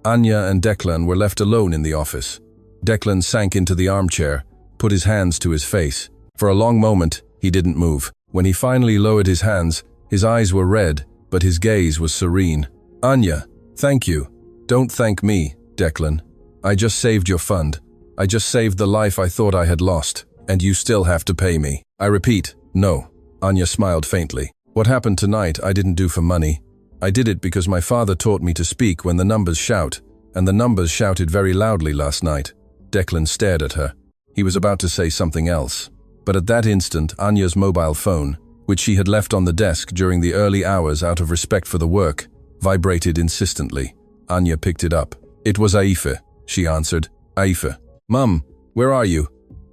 Anya and Declan were left alone in the office. Declan sank into the armchair, put his hands to his face. For a long moment, he didn't move. When he finally lowered his hands, his eyes were red, but his gaze was serene. Anya, thank you. Don't thank me, Declan. I just saved your fund. I just saved the life I thought I had lost, and you still have to pay me. I repeat, no. Anya smiled faintly. What happened tonight I didn't do for money. I did it because my father taught me to speak when the numbers shout, and the numbers shouted very loudly last night. Declan stared at her. He was about to say something else. But at that instant, Anya's mobile phone, which she had left on the desk during the early hours out of respect for the work, vibrated insistently. Anya picked it up. It was Aifa, she answered. Aifa. Mum, where are you?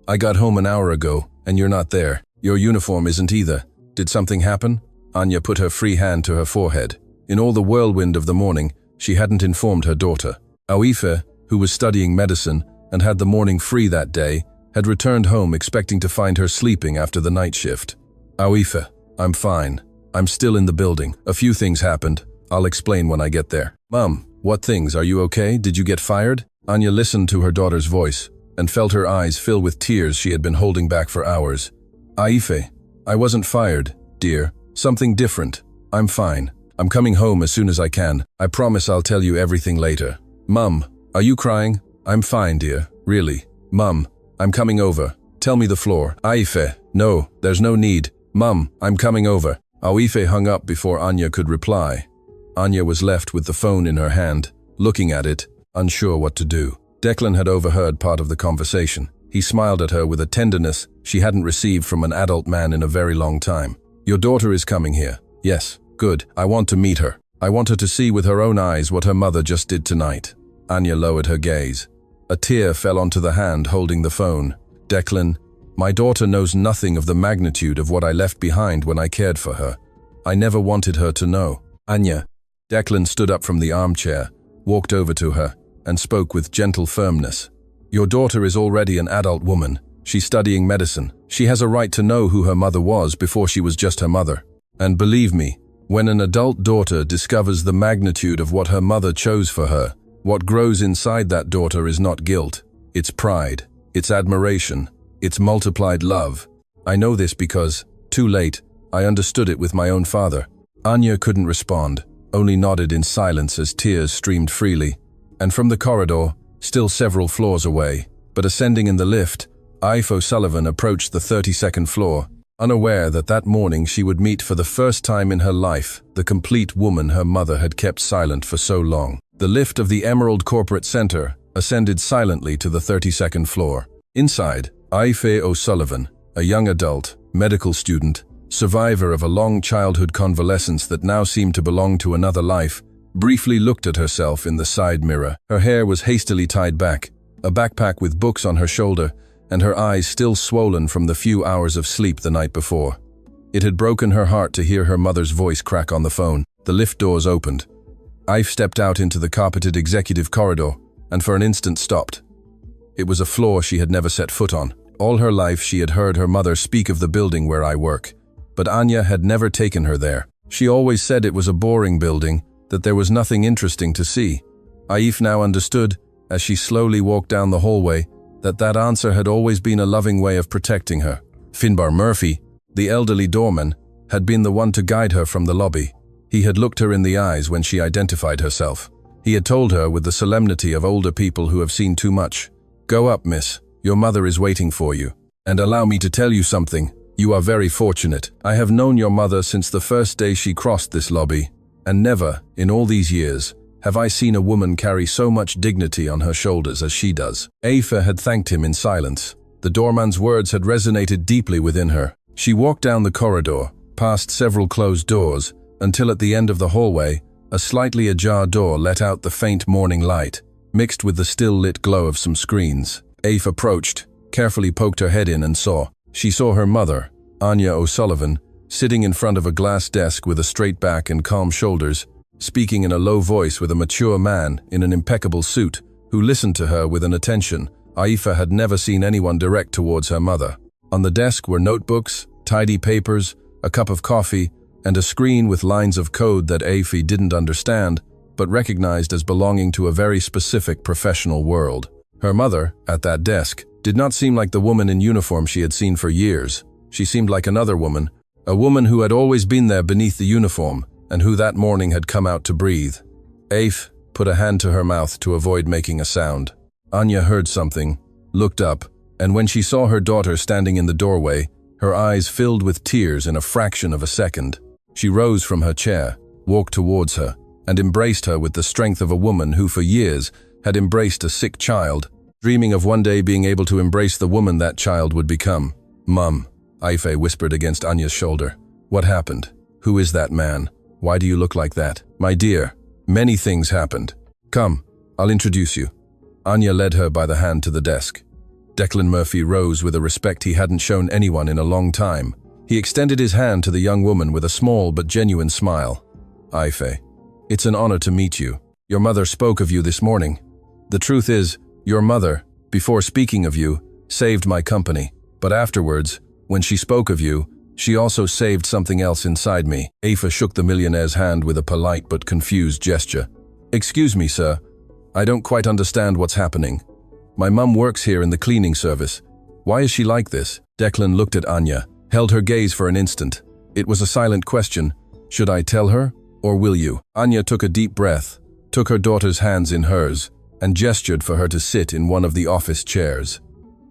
I got home an hour ago, and you're not there. Your uniform isn't either. Did something happen? Anya put her free hand to her forehead. In all the whirlwind of the morning, she hadn't informed her daughter. Aifa, who was studying medicine and had the morning free that day, had returned home expecting to find her sleeping after the night shift. Aifa, I'm fine. I'm still in the building. A few things happened. I'll explain when I get there. Mum, what things? Are you okay? Did you get fired? Anya listened to her daughter's voice and felt her eyes fill with tears she had been holding back for hours. Aifa, I wasn't fired, dear. Something different. I'm fine. I'm coming home as soon as I can. I promise I'll tell you everything later. Mum, are you crying? I'm fine, dear. Really. Mum, I'm coming over. Tell me the floor. Aifa, no, there's no need. Mum, I'm coming over. Aifa hung up before Anya could reply. Anya was left with the phone in her hand, looking at it, unsure what to do. Declan had overheard part of the conversation. He smiled at her with a tenderness she hadn't received from an adult man in a very long time. Your daughter is coming here. Yes, good. I want to meet her. I want her to see with her own eyes what her mother just did tonight. Anya lowered her gaze. A tear fell onto the hand holding the phone. Declan, my daughter knows nothing of the magnitude of what I left behind when I cared for her. I never wanted her to know. Anya. Declan stood up from the armchair, walked over to her, and spoke with gentle firmness. Your daughter is already an adult woman. She's studying medicine. She has a right to know who her mother was before she was just her mother. And believe me, when an adult daughter discovers the magnitude of what her mother chose for her, what grows inside that daughter is not guilt. It's pride. It's admiration. It's multiplied love. I know this because, too late, I understood it with my own father. Anya couldn't respond, only nodded in silence as tears streamed freely. And from the corridor, still several floors away, but ascending in the lift, Aifa O'Sullivan approached the 32nd floor, unaware that that morning she would meet for the first time in her life the complete woman her mother had kept silent for so long. The lift of the Emerald Corporate Center ascended silently to the 32nd floor. Inside, Aifa O'Sullivan, a young adult, medical student, survivor of a long childhood convalescence that now seemed to belong to another life, briefly looked at herself in the side mirror. Her hair was hastily tied back, a backpack with books on her shoulder, and her eyes still swollen from the few hours of sleep the night before. It had broken her heart to hear her mother's voice crack on the phone. The lift doors opened. Aifa stepped out into the carpeted executive corridor, and for an instant stopped. It was a floor she had never set foot on. All her life she had heard her mother speak of the building where I work, but Anya had never taken her there. She always said it was a boring building, that there was nothing interesting to see. Aifa now understood, as she slowly walked down the hallway, that answer had always been a loving way of protecting her. Finbar Murphy, the elderly doorman, had been the one to guide her from the lobby. He had looked her in the eyes when she identified herself. He had told her with the solemnity of older people who have seen too much, "Go up, miss. Your mother is waiting for you. And allow me to tell you something. You are very fortunate. I have known your mother since the first day she crossed this lobby, and never, in all these years, have I seen a woman carry so much dignity on her shoulders as she does." Aifa had thanked him in silence. The doorman's words had resonated deeply within her. She walked down the corridor, past several closed doors, until at the end of the hallway, a slightly ajar door let out the faint morning light, mixed with the still-lit glow of some screens. Aifa approached, carefully poked her head in and saw. She saw her mother, Anya O'Sullivan, sitting in front of a glass desk with a straight back and calm shoulders, speaking in a low voice with a mature man in an impeccable suit, who listened to her with an attention Aifa had never seen anyone direct towards her mother. On the desk were notebooks, tidy papers, a cup of coffee, and a screen with lines of code that Aifa didn't understand, but recognized as belonging to a very specific professional world. Her mother, at that desk, did not seem like the woman in uniform she had seen for years. She seemed like another woman, a woman who had always been there beneath the uniform, and who that morning had come out to breathe. Aif put a hand to her mouth to avoid making a sound. Anya heard something, looked up, and when she saw her daughter standing in the doorway, her eyes filled with tears in a fraction of a second. She rose from her chair, walked towards her, and embraced her with the strength of a woman who for years had embraced a sick child, dreaming of one day being able to embrace the woman that child would become. "Mum," Aife whispered against Anya's shoulder. "What happened? Who is that man? Why do you look like that?" "My dear, many things happened. Come, I'll introduce you." Anya led her by the hand to the desk. Declan Murphy rose with a respect he hadn't shown anyone in a long time. He extended his hand to the young woman with a small but genuine smile. "Aife, it's an honor to meet you. Your mother spoke of you this morning. The truth is, your mother, before speaking of you, saved my company. But afterwards, when she spoke of you, she also saved something else inside me." Aife shook the millionaire's hand with a polite but confused gesture. "Excuse me, sir. I don't quite understand what's happening. My mum works here in the cleaning service. Why is she like this?" Declan looked at Anya, held her gaze for an instant. It was a silent question. Should I tell her, or will you? Anya took a deep breath, took her daughter's hands in hers, and gestured for her to sit in one of the office chairs.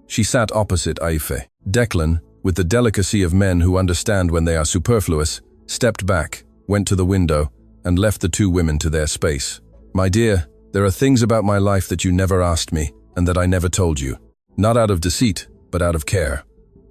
She sat opposite Aife. Declan, with the delicacy of men who understand when they are superfluous, stepped back, went to the window, and left the two women to their space. "My dear, there are things about my life that you never asked me, and that I never told you. Not out of deceit, but out of care.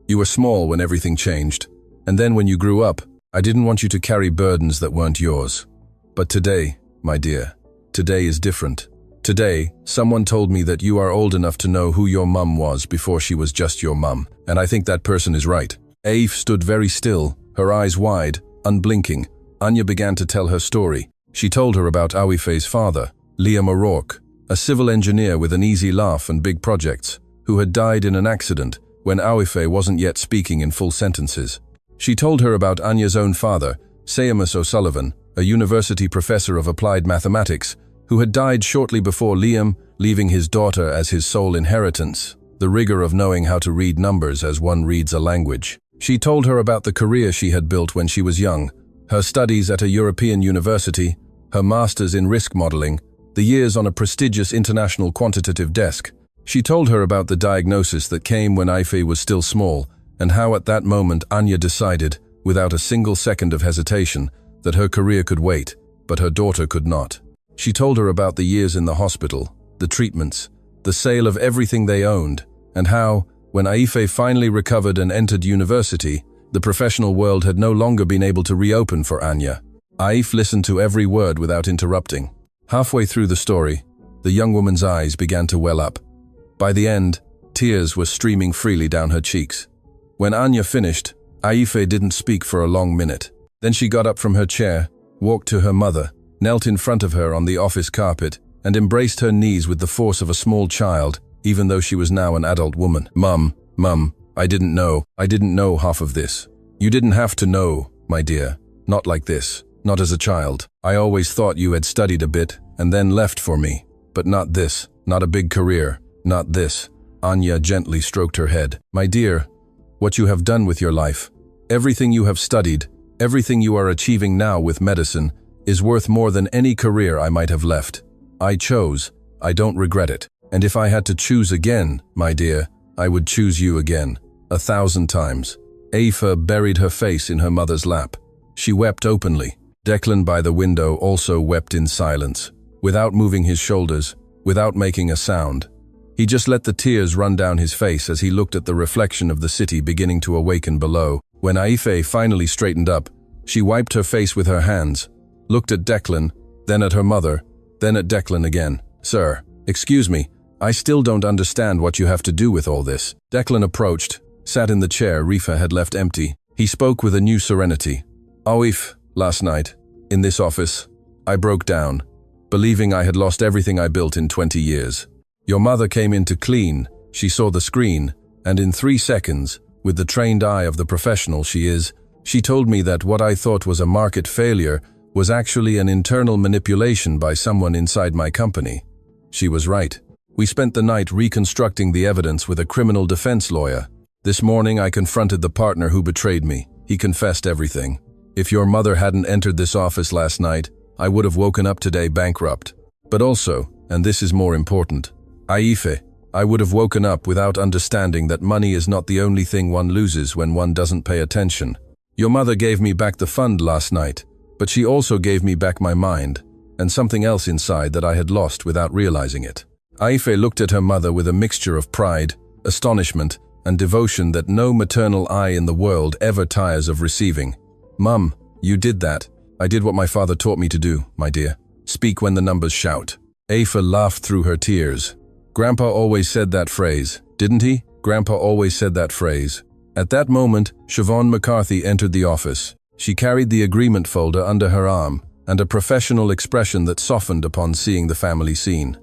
You were small when everything changed, and then when you grew up, I didn't want you to carry burdens that weren't yours. But today, my dear, today is different. Today, someone told me that you are old enough to know who your mum was before she was just your mum, and I think that person is right." Aif stood very still, her eyes wide, unblinking. Anya began to tell her story. She told her about Aife's father, Liam O'Rourke, a civil engineer with an easy laugh and big projects, who had died in an accident when Aife wasn't yet speaking in full sentences. She told her about Anya's own father, Seamus O'Sullivan, a university professor of applied mathematics, who had died shortly before Liam, leaving his daughter as his sole inheritance, the rigor of knowing how to read numbers as one reads a language. She told her about the career she had built when she was young, her studies at a European university, her master's in risk modeling, the years on a prestigious international quantitative desk. She told her about the diagnosis that came when Aife was still small, and how at that moment Anya decided, without a single second of hesitation, that her career could wait, but her daughter could not. She told her about the years in the hospital, the treatments, the sale of everything they owned, and how, when Aife finally recovered and entered university, the professional world had no longer been able to reopen for Anya. Aif listened to every word without interrupting. Halfway through the story, the young woman's eyes began to well up. By the end, tears were streaming freely down her cheeks. When Anya finished, Aife didn't speak for a long minute. Then she got up from her chair, walked to her mother, knelt in front of her on the office carpet, and embraced her knees with the force of a small child, even though she was now an adult woman. Mum, I didn't know half of this. You didn't have to know, my dear. Not like this. Not as a child. I always thought you had studied a bit and then left for me. But not this. Not a big career. Not this. Anya gently stroked her head. My dear, what you have done with your life, everything you have studied, everything you are achieving now with medicine, is worth more than any career I might have left. I chose. I don't regret it. And if I had to choose again, my dear, I would choose you again. 1,000 times. Aoife buried her face in her mother's lap. She wept openly. Declan by the window also wept in silence, without moving his shoulders, without making a sound. He just let the tears run down his face as he looked at the reflection of the city beginning to awaken below. When Aoife finally straightened up, she wiped her face with her hands, looked at Declan, then at her mother, then at Declan again. Sir, excuse me, I still don't understand what you have to do with all this. Declan approached, sat in the chair Rifa had left empty. He spoke with a new serenity. Aoife, last night, in this office, I broke down, believing I had lost everything I built in 20 years. Your mother came in to clean, she saw the screen, and in 3 seconds, with the trained eye of the professional she is, she told me that what I thought was a market failure was actually an internal manipulation by someone inside my company. She was right. We spent the night reconstructing the evidence with a criminal defense lawyer. This morning I confronted the partner who betrayed me. He confessed everything. If your mother hadn't entered this office last night, I would have woken up today bankrupt. But also, and this is more important, Aife, I would have woken up without understanding that money is not the only thing one loses when one doesn't pay attention. Your mother gave me back the fund last night, but she also gave me back my mind, and something else inside that I had lost without realizing it. Aife looked at her mother with a mixture of pride, astonishment, and devotion that no maternal eye in the world ever tires of receiving. Mum, you did that. I did what my father taught me to do, my dear. Speak when the numbers shout. Aife laughed through her tears. Grandpa always said that phrase, didn't he? Grandpa always said that phrase. At that moment, Siobhan McCarthy entered the office. She carried the agreement folder under her arm and a professional expression that softened upon seeing the family scene.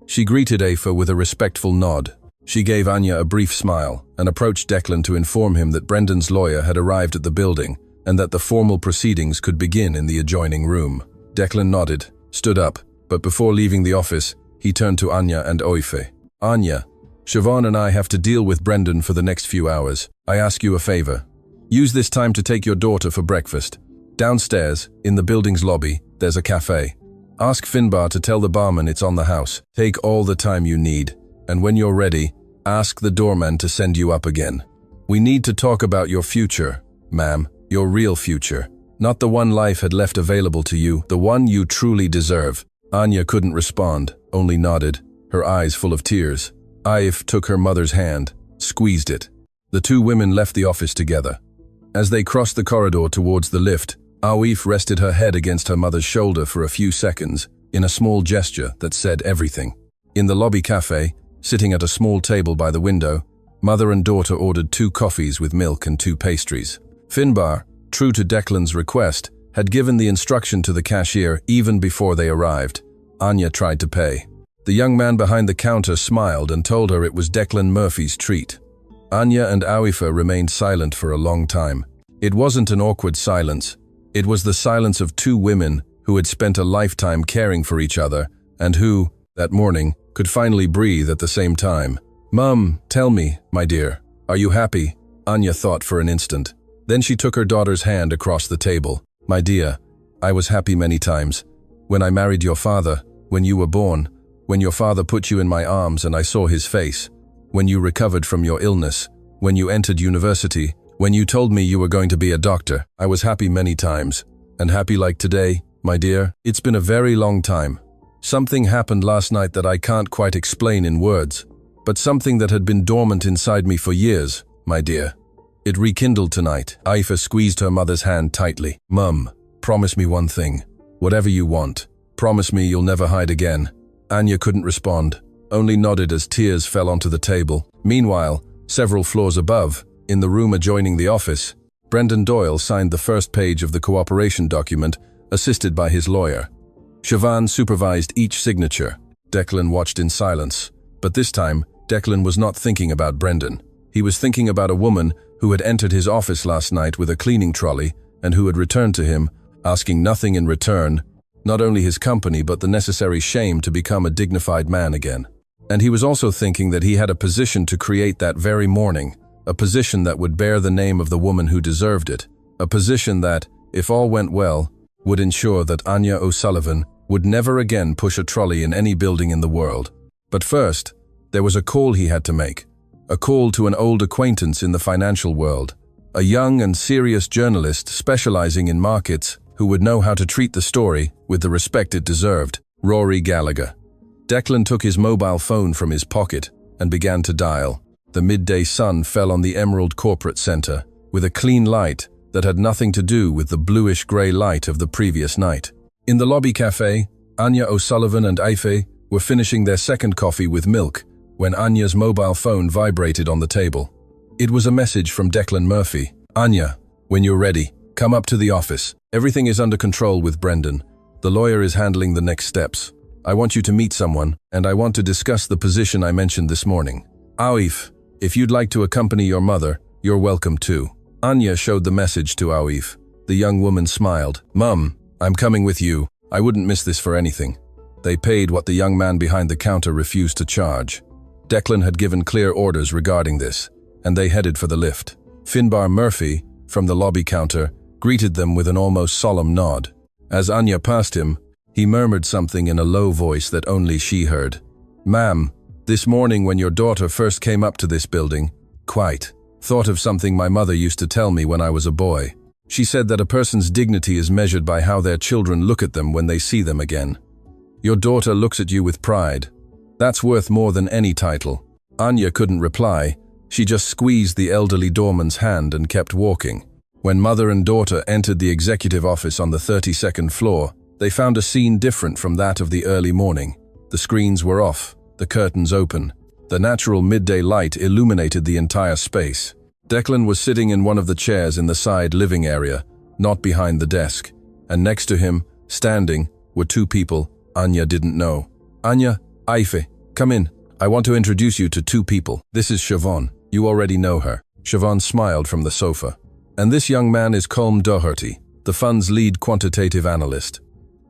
She greeted Aife with a respectful nod. She gave Anya a brief smile and approached Declan to inform him that Brendan's lawyer had arrived at the building and that the formal proceedings could begin in the adjoining room. Declan nodded, stood up, but before leaving the office, he turned to Anya and Aife. Anya, Siobhan and I have to deal with Brendan for the next few hours. I ask you a favor. Use this time to take your daughter for breakfast. Downstairs, in the building's lobby, there's a cafe. Ask Finbar to tell the barman it's on the house. Take all the time you need, and when you're ready, ask the doorman to send you up again. We need to talk about your future, ma'am, your real future. Not the one life had left available to you, the one you truly deserve. Anya couldn't respond, only nodded, her eyes full of tears. Aife took her mother's hand, squeezed it. The two women left the office together. As they crossed the corridor towards the lift, Aife rested her head against her mother's shoulder for a few seconds, in a small gesture that said everything. In the lobby cafe, sitting at a small table by the window, mother and daughter ordered 2 coffees with milk and 2 pastries. Finbar, true to Declan's request, had given the instruction to the cashier even before they arrived. Anya tried to pay. The young man behind the counter smiled and told her it was Declan Murphy's treat. Anya and Aife remained silent for a long time. It wasn't an awkward silence. It was the silence of 2 women who had spent a lifetime caring for each other and who, that morning, could finally breathe at the same time. Mum, tell me, my dear, are you happy? Anya thought for an instant. Then she took her daughter's hand across the table. My dear, I was happy many times. When I married your father, when you were born, when your father put you in my arms and I saw his face, when you recovered from your illness, when you entered university, when you told me you were going to be a doctor, I was happy many times. And happy like today, my dear, it's been a very long time. Something happened last night that I can't quite explain in words, but something that had been dormant inside me for years, my dear. It rekindled tonight. Aife squeezed her mother's hand tightly. Mum, promise me one thing. Whatever you want. Promise me you'll never hide again. Anya couldn't respond, only nodded as tears fell onto the table. Meanwhile, several floors above, in the room adjoining the office, Brendan Doyle signed the first page of the cooperation document, assisted by his lawyer. Siobhan supervised each signature. Declan watched in silence. But this time, Declan was not thinking about Brendan. He was thinking about a woman who had entered his office last night with a cleaning trolley and who had returned to him, asking nothing in return, not only his company but the necessary shame to become a dignified man again. And he was also thinking that he had a position to create that very morning, a position that would bear the name of the woman who deserved it, a position that, if all went well, would ensure that Anya O'Sullivan would never again push a trolley in any building in the world. But first, there was a call he had to make. A call to an old acquaintance in the financial world, a young and serious journalist specializing in markets who would know how to treat the story with the respect it deserved, Rory Gallagher. Declan took his mobile phone from his pocket and began to dial. The midday sun fell on the Emerald Corporate Center with a clean light that had nothing to do with the bluish-gray light of the previous night. In the lobby cafe, Anya O'Sullivan and Aife were finishing their second coffee with milk when Anya's mobile phone vibrated on the table. It was a message from Declan Murphy. Anya, when you're ready, come up to the office. Everything is under control with Brendan. The lawyer is handling the next steps. I want you to meet someone, and I want to discuss the position I mentioned this morning. Aife, if you'd like to accompany your mother, you're welcome too. Anya showed the message to Aife. The young woman smiled. Mum, I'm coming with you. I wouldn't miss this for anything. They paid what the young man behind the counter refused to charge. Declan had given clear orders regarding this, and they headed for the lift. Finbar Murphy, from the lobby counter, greeted them with an almost solemn nod. As Anya passed him, he murmured something in a low voice that only she heard. "Ma'am, this morning when your daughter first came up to this building, thought of something my mother used to tell me when I was a boy. She said that a person's dignity is measured by how their children look at them when they see them again. Your daughter looks at you with pride. That's worth more than any title." Anya couldn't reply. She just squeezed the elderly doorman's hand and kept walking. When mother and daughter entered the executive office on the 32nd floor, they found a scene different from that of the early morning. The screens were off, the curtains open. The natural midday light illuminated the entire space. Declan was sitting in one of the chairs in the side living area, not behind the desk, and next to him, standing, were two people Anya didn't know. "Anya, Aife, come in. I want to introduce you to two people. This is Siobhan. You already know her." Siobhan smiled from the sofa. "And this young man is Colm Doherty, the fund's lead quantitative analyst.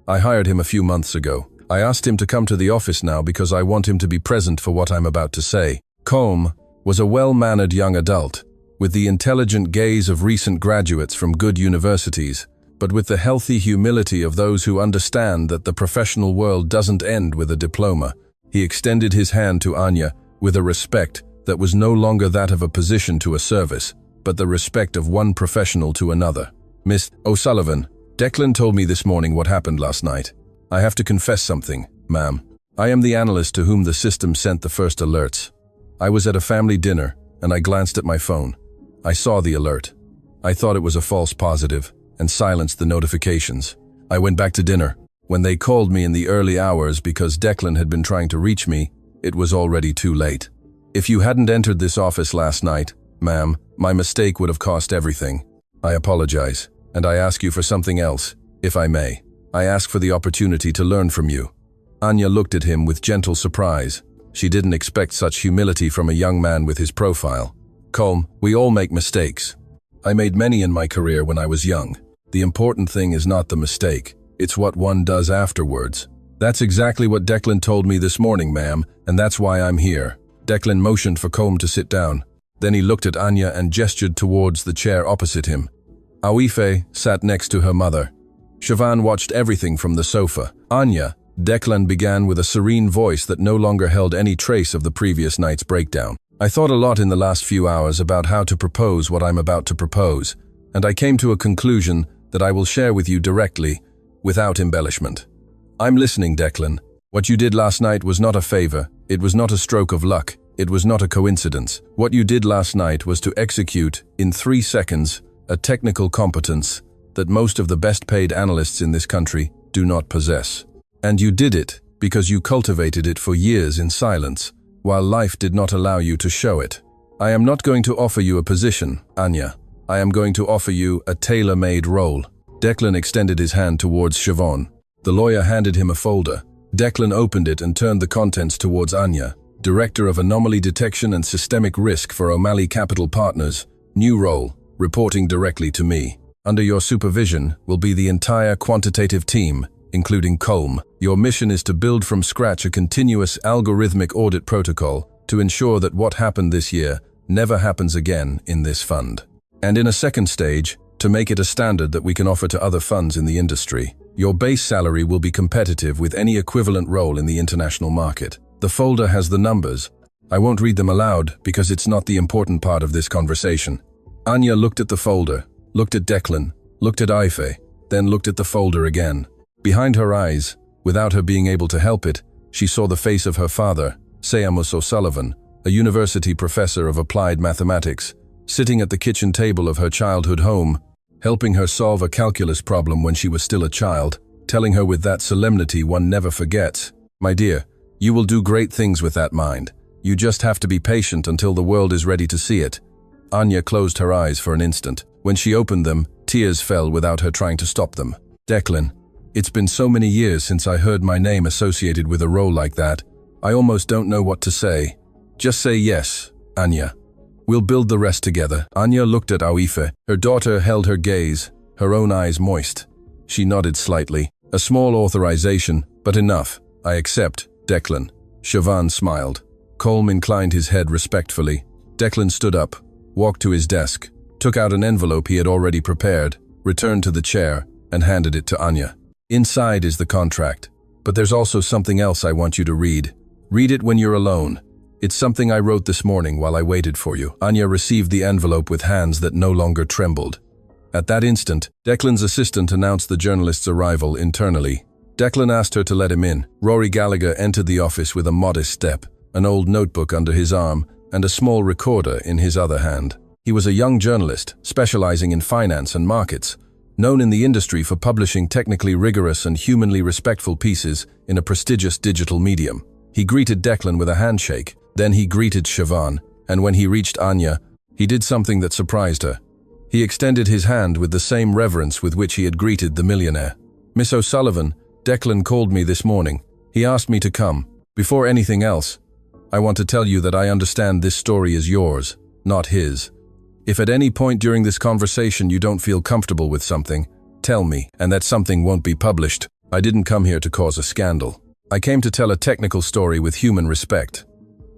I hired him a few months ago. I asked him to come to the office now because I want him to be present for what I'm about to say." Colm was a well-mannered young adult, with the intelligent gaze of recent graduates from good universities, but with the healthy humility of those who understand that the professional world doesn't end with a diploma. He extended his hand to Anya with a respect that was no longer that of a position to a service, but the respect of one professional to another. "Miss O'Sullivan, Declan told me this morning what happened last night. I have to confess something, ma'am. I am the analyst to whom the system sent the first alerts. I was at a family dinner, and I glanced at my phone. I saw the alert. I thought it was a false positive, and silenced the notifications. I went back to dinner. When they called me in the early hours because Declan had been trying to reach me, it was already too late. If you hadn't entered this office last night, ma'am, my mistake would have cost everything. I apologize, and I ask you for something else, if I may. I ask for the opportunity to learn from you." Anya looked at him with gentle surprise. She didn't expect such humility from a young man with his profile. "Colm, we all make mistakes. I made many in my career when I was young. The important thing is not the mistake, it's what one does afterwards. That's exactly what Declan told me this morning, ma'am, and that's why I'm here." Declan motioned for Colm to sit down. Then he looked at Anya and gestured towards the chair opposite him. Aife sat next to her mother. Siobhan watched everything from the sofa. "Anya," Declan began with a serene voice that no longer held any trace of the previous night's breakdown. "I thought a lot in the last few hours about how to propose what I'm about to propose, and I came to a conclusion that I will share with you directly, without embellishment. I'm listening, Declan. What you did last night was not a favor, it was not a stroke of luck, it was not a coincidence. What you did last night was to execute, in 3 seconds, a technical competence that most of the best-paid analysts in this country do not possess. And you did it because you cultivated it for years in silence, while life did not allow you to show it. I am not going to offer you a position, Anya. I am going to offer you a tailor-made role." Declan extended his hand towards Siobhan. The lawyer handed him a folder. Declan opened it and turned the contents towards Anya. "Director of Anomaly Detection and Systemic Risk for O'Malley Capital Partners. New role, reporting directly to me. Under your supervision will be the entire quantitative team, including Colm. Your mission is to build from scratch a continuous algorithmic audit protocol to ensure that what happened this year never happens again in this fund. And in a second stage, to make it a standard that we can offer to other funds in the industry. Your base salary will be competitive with any equivalent role in the international market. The folder has the numbers. I won't read them aloud because it's not the important part of this conversation." Anya looked at the folder, looked at Declan, looked at Aife, then looked at the folder again. Behind her eyes, without her being able to help it, she saw the face of her father, Seamus O'Sullivan, a university professor of applied mathematics, sitting at the kitchen table of her childhood home, helping her solve a calculus problem when she was still a child, telling her with that solemnity one never forgets, "My dear, you will do great things with that mind. You just have to be patient until the world is ready to see it." Anya closed her eyes for an instant. When she opened them, tears fell without her trying to stop them. "Declan, it's been so many years since I heard my name associated with a role like that. I almost don't know what to say. Just say yes, Anya. We'll build the rest together." Anya looked at Aife. Her daughter held her gaze, her own eyes moist. She nodded slightly. A small authorization, but enough. I accept, Declan. Siobhan smiled. Colm inclined his head respectfully. Declan stood up, walked to his desk, took out an envelope he had already prepared, returned to the chair, and handed it to Anya. Inside is the contract. But there's also something else I want you to read. Read it when you're alone. It's something I wrote this morning while I waited for you. Anya received the envelope with hands that no longer trembled. At that instant, Declan's assistant announced the journalist's arrival internally. Declan asked her to let him in. Rory Gallagher entered the office with a modest step, an old notebook under his arm, and a small recorder in his other hand. He was a young journalist, specializing in finance and markets, known in the industry for publishing technically rigorous and humanly respectful pieces in a prestigious digital medium. He greeted Declan with a handshake, then he greeted Siobhan, and when he reached Anya, he did something that surprised her. He extended his hand with the same reverence with which he had greeted the millionaire. Miss O'Sullivan, Declan called me this morning. He asked me to come. Before anything else, I want to tell you that I understand this story is yours, not his. If at any point during this conversation you don't feel comfortable with something, tell me, and that something won't be published. I didn't come here to cause a scandal. I came to tell a technical story with human respect.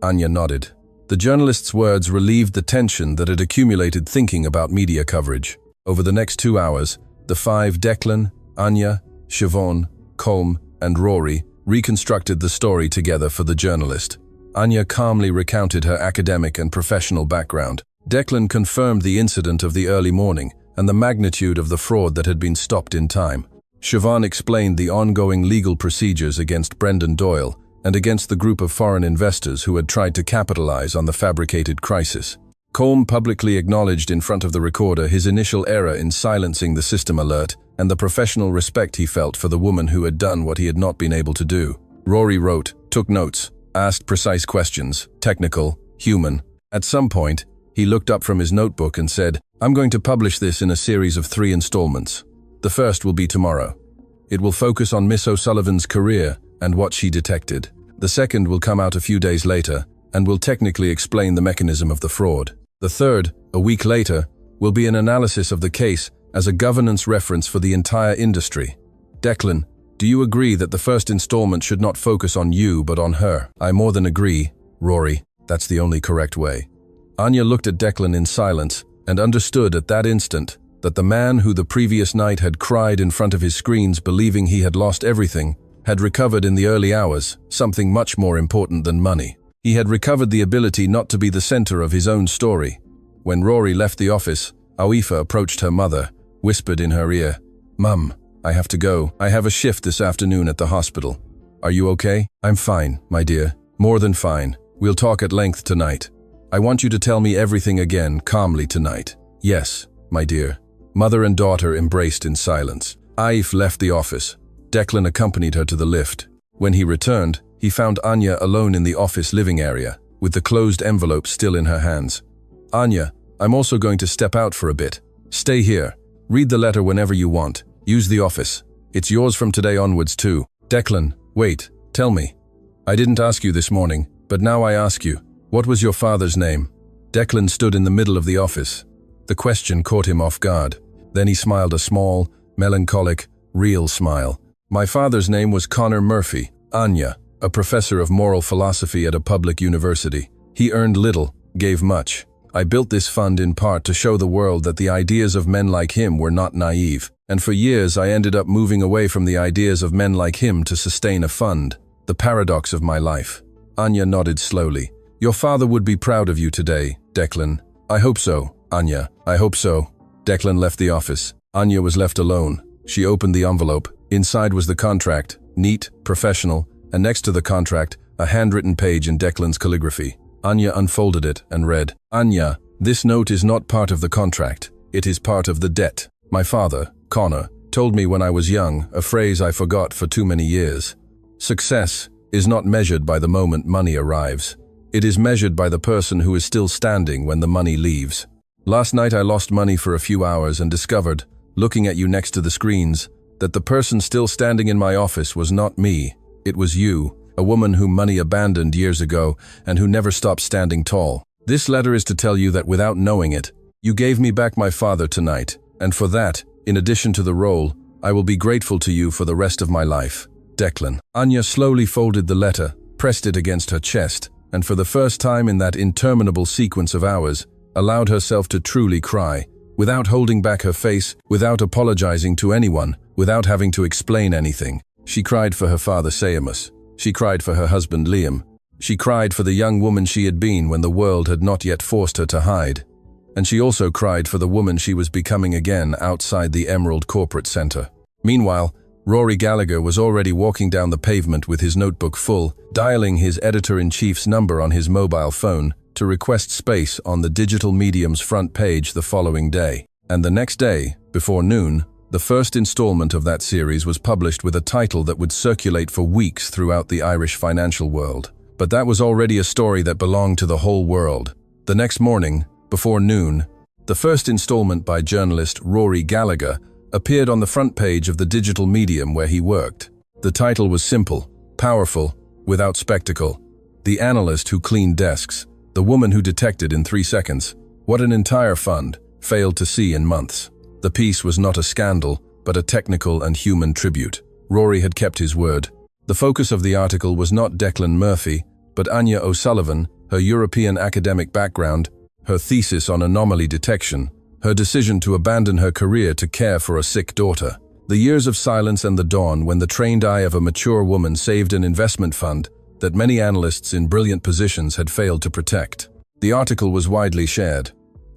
Anya nodded. The journalist's words relieved the tension that had accumulated thinking about media coverage. Over the next 2 hours, the five, Declan, Anya, Siobhan, Colm, and Rory, reconstructed the story together for the journalist. Anya calmly recounted her academic and professional background. Declan confirmed the incident of the early morning and the magnitude of the fraud that had been stopped in time. Siobhan explained the ongoing legal procedures against Brendan Doyle and against the group of foreign investors who had tried to capitalize on the fabricated crisis. Colm publicly acknowledged in front of the recorder his initial error in silencing the system alert and the professional respect he felt for the woman who had done what he had not been able to do. Rory wrote, took notes, asked precise questions, technical, human. At some point, he looked up from his notebook and said, I'm going to publish this in a series of 3 installments. The first will be tomorrow. It will focus on Miss O'Sullivan's career and what she detected. The second will come out a few days later and will technically explain the mechanism of the fraud. The third, a week later, will be an analysis of the case as a governance reference for the entire industry. Declan, do you agree that the first installment should not focus on you but on her? I more than agree, Rory. That's the only correct way. Anya looked at Declan in silence and understood at that instant that the man who the previous night had cried in front of his screens believing he had lost everything had recovered in the early hours something much more important than money. He had recovered the ability not to be the center of his own story. When Rory left the office, Aoife approached her mother, whispered in her ear, Mum, I have to go. I have a shift this afternoon at the hospital. Are you okay? I'm fine, my dear. More than fine. We'll talk at length tonight. I want you to tell me everything again, calmly tonight. Yes, my dear. Mother and daughter embraced in silence. Aoife left the office. Declan accompanied her to the lift. When he returned, he found Anya alone in the office living area, with the closed envelope still in her hands. Anya, I'm also going to step out for a bit. Stay here. Read the letter whenever you want. Use the office. It's yours from today onwards too. Declan, wait, tell me. I didn't ask you this morning, but now I ask you. What was your father's name? Declan stood in the middle of the office. The question caught him off guard. Then he smiled a small, melancholic, real smile. My father's name was Connor Murphy, Anya, a professor of moral philosophy at a public university. He earned little, gave much. I built this fund in part to show the world that the ideas of men like him were not naive. And for years I ended up moving away from the ideas of men like him to sustain a fund. The paradox of my life. Anya nodded slowly. Your father would be proud of you today, Declan. I hope so, Anya. I hope so. Declan left the office. Anya was left alone. She opened the envelope. Inside was the contract, neat, professional, and next to the contract, a handwritten page in Declan's calligraphy. Anya unfolded it and read, Anya, this note is not part of the contract. It is part of the debt. My father, Connor, told me when I was young, a phrase I forgot for too many years. Success is not measured by the moment money arrives. It is measured by the person who is still standing when the money leaves. Last night I lost money for a few hours and discovered, looking at you next to the screens, that the person still standing in my office was not me. It was you, a woman whom money abandoned years ago and who never stopped standing tall. This letter is to tell you that without knowing it, you gave me back my father tonight, and for that, in addition to the role, I will be grateful to you for the rest of my life. Declan. Anya slowly folded the letter, pressed it against her chest, and for the first time in that interminable sequence of hours, allowed herself to truly cry, without holding back her face, without apologizing to anyone, without having to explain anything. She cried for her father Seamus. She cried for her husband Liam. She cried for the young woman she had been when the world had not yet forced her to hide. And she also cried for the woman she was becoming again outside the Emerald Corporate Center. Meanwhile, Rory Gallagher was already walking down the pavement with his notebook full, dialing his editor-in-chief's number on his mobile phone to request space on the digital medium's front page the following day. And the next day, before noon, the first installment of that series was published with a title that would circulate for weeks throughout the Irish financial world. But that was already a story that belonged to the whole world. The next morning, before noon, the first installment by journalist Rory Gallagher appeared on the front page of the digital medium where he worked. The title was simple, powerful, without spectacle. The analyst who cleaned desks, the woman who detected in 3 seconds what an entire fund failed to see in months. The piece was not a scandal, but a technical and human tribute. Rory had kept his word. The focus of the article was not Declan Murphy, but Anya O'Sullivan, her European academic background, her thesis on anomaly detection, her decision to abandon her career to care for a sick daughter. The years of silence and the dawn when the trained eye of a mature woman saved an investment fund that many analysts in brilliant positions had failed to protect. The article was widely shared.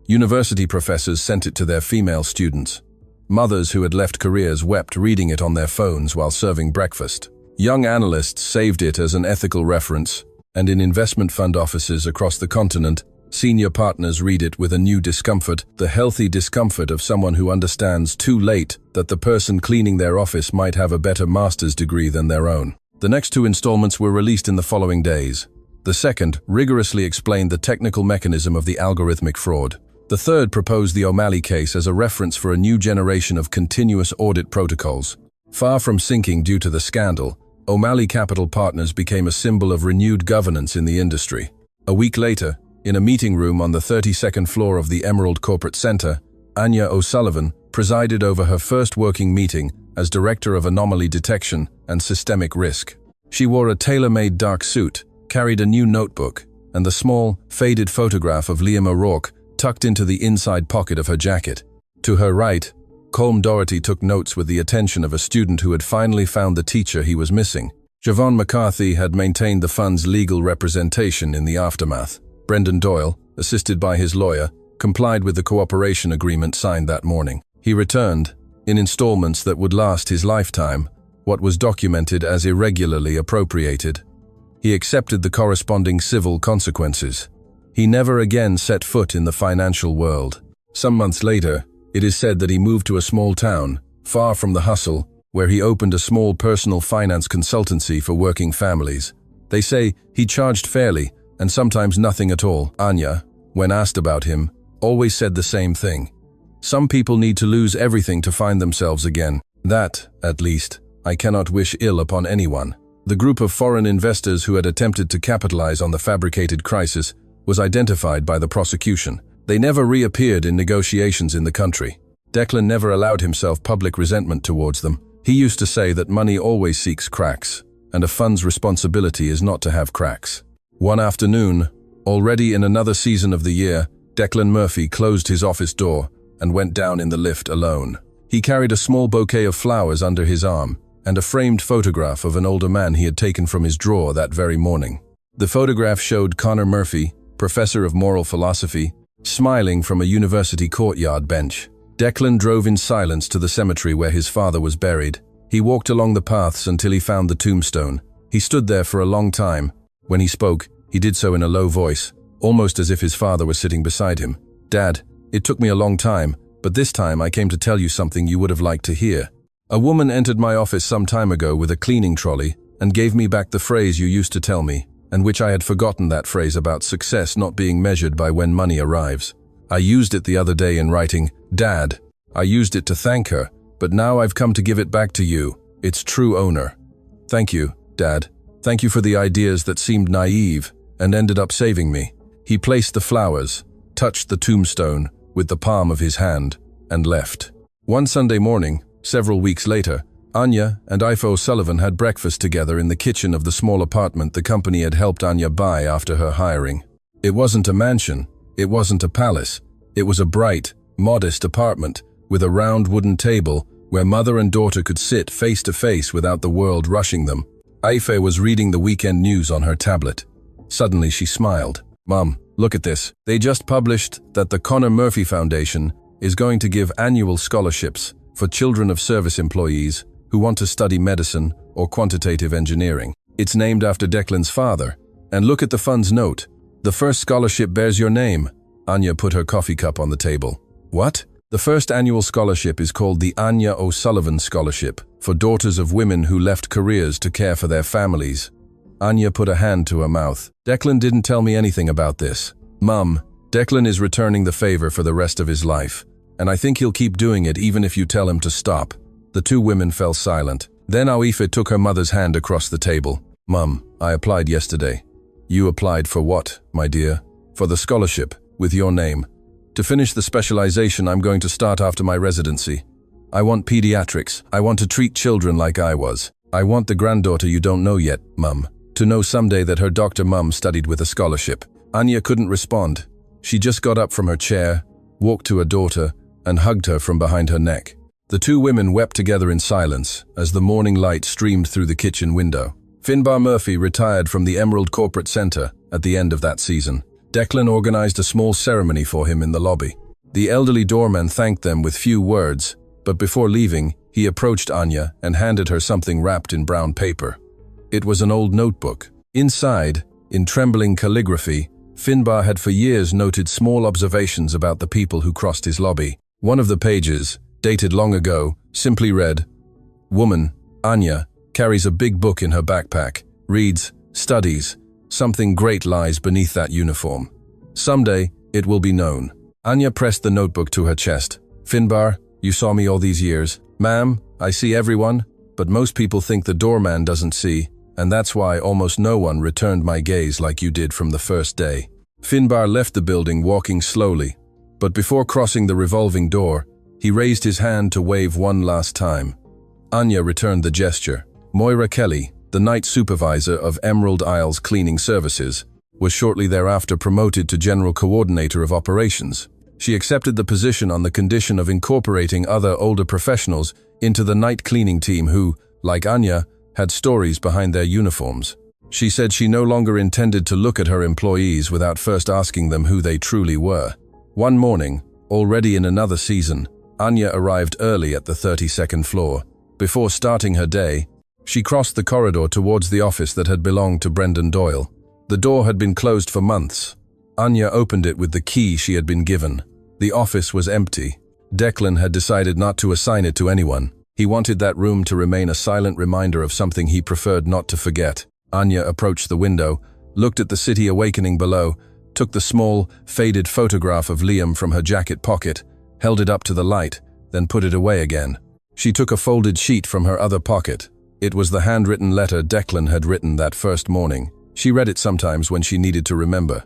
University professors sent it to their female students. Mothers who had left careers wept reading it on their phones while serving breakfast. Young analysts saved it as an ethical reference, and in investment fund offices across the continent, senior partners read it with a new discomfort, the healthy discomfort of someone who understands too late that the person cleaning their office might have a better master's degree than their own. The next 2 installments were released in the following days. The second rigorously explained the technical mechanism of the algorithmic fraud. The third proposed the O'Malley case as a reference for a new generation of continuous audit protocols. Far from sinking due to the scandal, O'Malley Capital Partners became a symbol of renewed governance in the industry. A week later, in a meeting room on the 32nd floor of the Emerald Corporate Center, Anya O'Sullivan presided over her first working meeting as Director of Anomaly Detection and Systemic Risk. She wore a tailor-made dark suit, carried a new notebook, and the small, faded photograph of Liam O'Rourke tucked into the inside pocket of her jacket. To her right, Colm Doherty took notes with the attention of a student who had finally found the teacher he was missing. Siobhan McCarthy had maintained the fund's legal representation in the aftermath. Brendan Doyle, assisted by his lawyer, complied with the cooperation agreement signed that morning. He returned, in installments that would last his lifetime, what was documented as irregularly appropriated. He accepted the corresponding civil consequences. He never again set foot in the financial world. Some months later, it is said that he moved to a small town, far from the hustle, where he opened a small personal finance consultancy for working families. They say he charged fairly, and sometimes nothing at all. Anya, when asked about him, always said the same thing. Some people need to lose everything to find themselves again. That, at least, I cannot wish ill upon anyone. The group of foreign investors who had attempted to capitalize on the fabricated crisis was identified by the prosecution. They never reappeared in negotiations in the country. Declan never allowed himself public resentment towards them. He used to say that money always seeks cracks, and a fund's responsibility is not to have cracks. One afternoon, already in another season of the year, Declan Murphy closed his office door and went down in the lift alone. He carried a small bouquet of flowers under his arm and a framed photograph of an older man he had taken from his drawer that very morning. The photograph showed Connor Murphy, professor of moral philosophy, smiling from a university courtyard bench. Declan drove in silence to the cemetery where his father was buried. He walked along the paths until he found the tombstone. He stood there for a long time. When he spoke, he did so in a low voice, almost as if his father was sitting beside him. "Dad, it took me a long time, but this time I came to tell you something you would have liked to hear. A woman entered my office some time ago with a cleaning trolley and gave me back the phrase you used to tell me, and which I had forgotten, that phrase about success not being measured by when money arrives. I used it the other day in writing, 'Dad.' I used it to thank her, but now I've come to give it back to you, its true owner. Thank you, Dad. Thank you for the ideas that seemed naive and ended up saving me." He placed the flowers, touched the tombstone with the palm of his hand, and left. One Sunday morning, several weeks later, Anya and Aoife O'Sullivan had breakfast together in the kitchen of the small apartment the company had helped Anya buy after her hiring. It wasn't a mansion, it wasn't a palace, it was a bright, modest apartment with a round wooden table where mother and daughter could sit face to face without the world rushing them. Aoife was reading the weekend news on her tablet. Suddenly she smiled. "Mom, look at this. They just published that the Conor Murphy Foundation is going to give annual scholarships for children of service employees who want to study medicine or quantitative engineering. It's named after Declan's father. And look at the fund's note. The first scholarship bears your name." Anya put her coffee cup on the table. "What?" "The first annual scholarship is called the Anya O'Sullivan Scholarship for daughters of women who left careers to care for their families." Anya put a hand to her mouth. "Declan didn't tell me anything about this." "Mum, Declan is returning the favor for the rest of his life, and I think he'll keep doing it even if you tell him to stop." The two women fell silent. Then Aoife took her mother's hand across the table. "Mum, I applied yesterday." "You applied for what, my dear?" "For the scholarship, with your name. To finish the specialization I'm going to start after my residency. I want pediatrics. I want to treat children like I was. I want the granddaughter you don't know yet, Mum, to know someday that her doctor mum studied with a scholarship." Anya couldn't respond. She just got up from her chair, walked to her daughter, and hugged her from behind her neck. The two women wept together in silence as the morning light streamed through the kitchen window. Finbar Murphy retired from the Emerald Corporate Center at the end of that season. Declan organized a small ceremony for him in the lobby. The elderly doorman thanked them with few words, but before leaving, he approached Anya and handed her something wrapped in brown paper. It was an old notebook. Inside, in trembling calligraphy, Finbar had for years noted small observations about the people who crossed his lobby. One of the pages, dated long ago, simply read, "Woman, Anya, carries a big book in her backpack, reads, studies. Something great lies beneath that uniform. Someday, it will be known." Anya pressed the notebook to her chest. "Finbar, you saw me all these years. Ma'am, I see everyone, but most people think the doorman doesn't see, and that's why almost no one returned my gaze like you did from the first day." Finbar left the building walking slowly, but before crossing the revolving door, he raised his hand to wave one last time. Anya returned the gesture. Moira Kelly, the night supervisor of Emerald Isles Cleaning Services, was shortly thereafter promoted to General Coordinator of Operations. She accepted the position on the condition of incorporating other older professionals into the night cleaning team who, like Anya, had stories behind their uniforms. She said she no longer intended to look at her employees without first asking them who they truly were. One morning, already in another season, Anya arrived early at the 32nd floor. Before starting her day, she crossed the corridor towards the office that had belonged to Brendan Doyle. The door had been closed for months. Anya opened it with the key she had been given. The office was empty. Declan had decided not to assign it to anyone. He wanted that room to remain a silent reminder of something he preferred not to forget. Anya approached the window, looked at the city awakening below, took the small, faded photograph of Liam from her jacket pocket, held it up to the light, then put it away again. She took a folded sheet from her other pocket. It was the handwritten letter Declan had written that first morning. She read it sometimes when she needed to remember.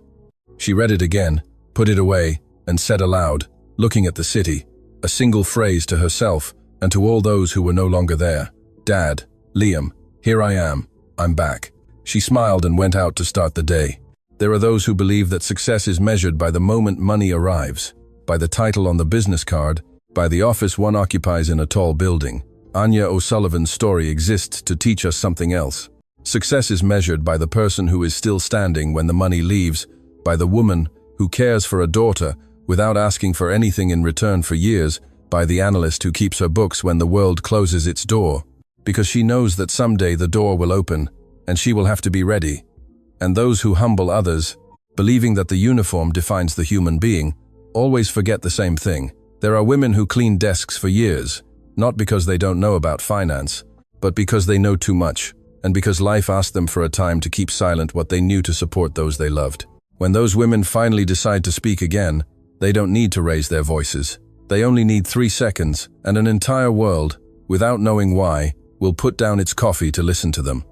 She read it again, put it away, and said aloud, looking at the city, a single phrase to herself and to all those who were no longer there. "Dad, Liam, here I am. I'm back." She smiled and went out to start the day. There are those who believe that success is measured by the moment money arrives, by the title on the business card, by the office one occupies in a tall building. Anya O'Sullivan's story exists to teach us something else. Success is measured by the person who is still standing when the money leaves, by the woman who cares for a daughter without asking for anything in return for years, by the analyst who keeps her books when the world closes its door, because she knows that someday the door will open and she will have to be ready. And those who humble others, believing that the uniform defines the human being, always forget the same thing. There are women who clean desks for years, not because they don't know about finance, but because they know too much, and because life asked them for a time to keep silent what they knew to support those they loved. When those women finally decide to speak again, they don't need to raise their voices. They only need 3 seconds, and an entire world, without knowing why, will put down its coffee to listen to them.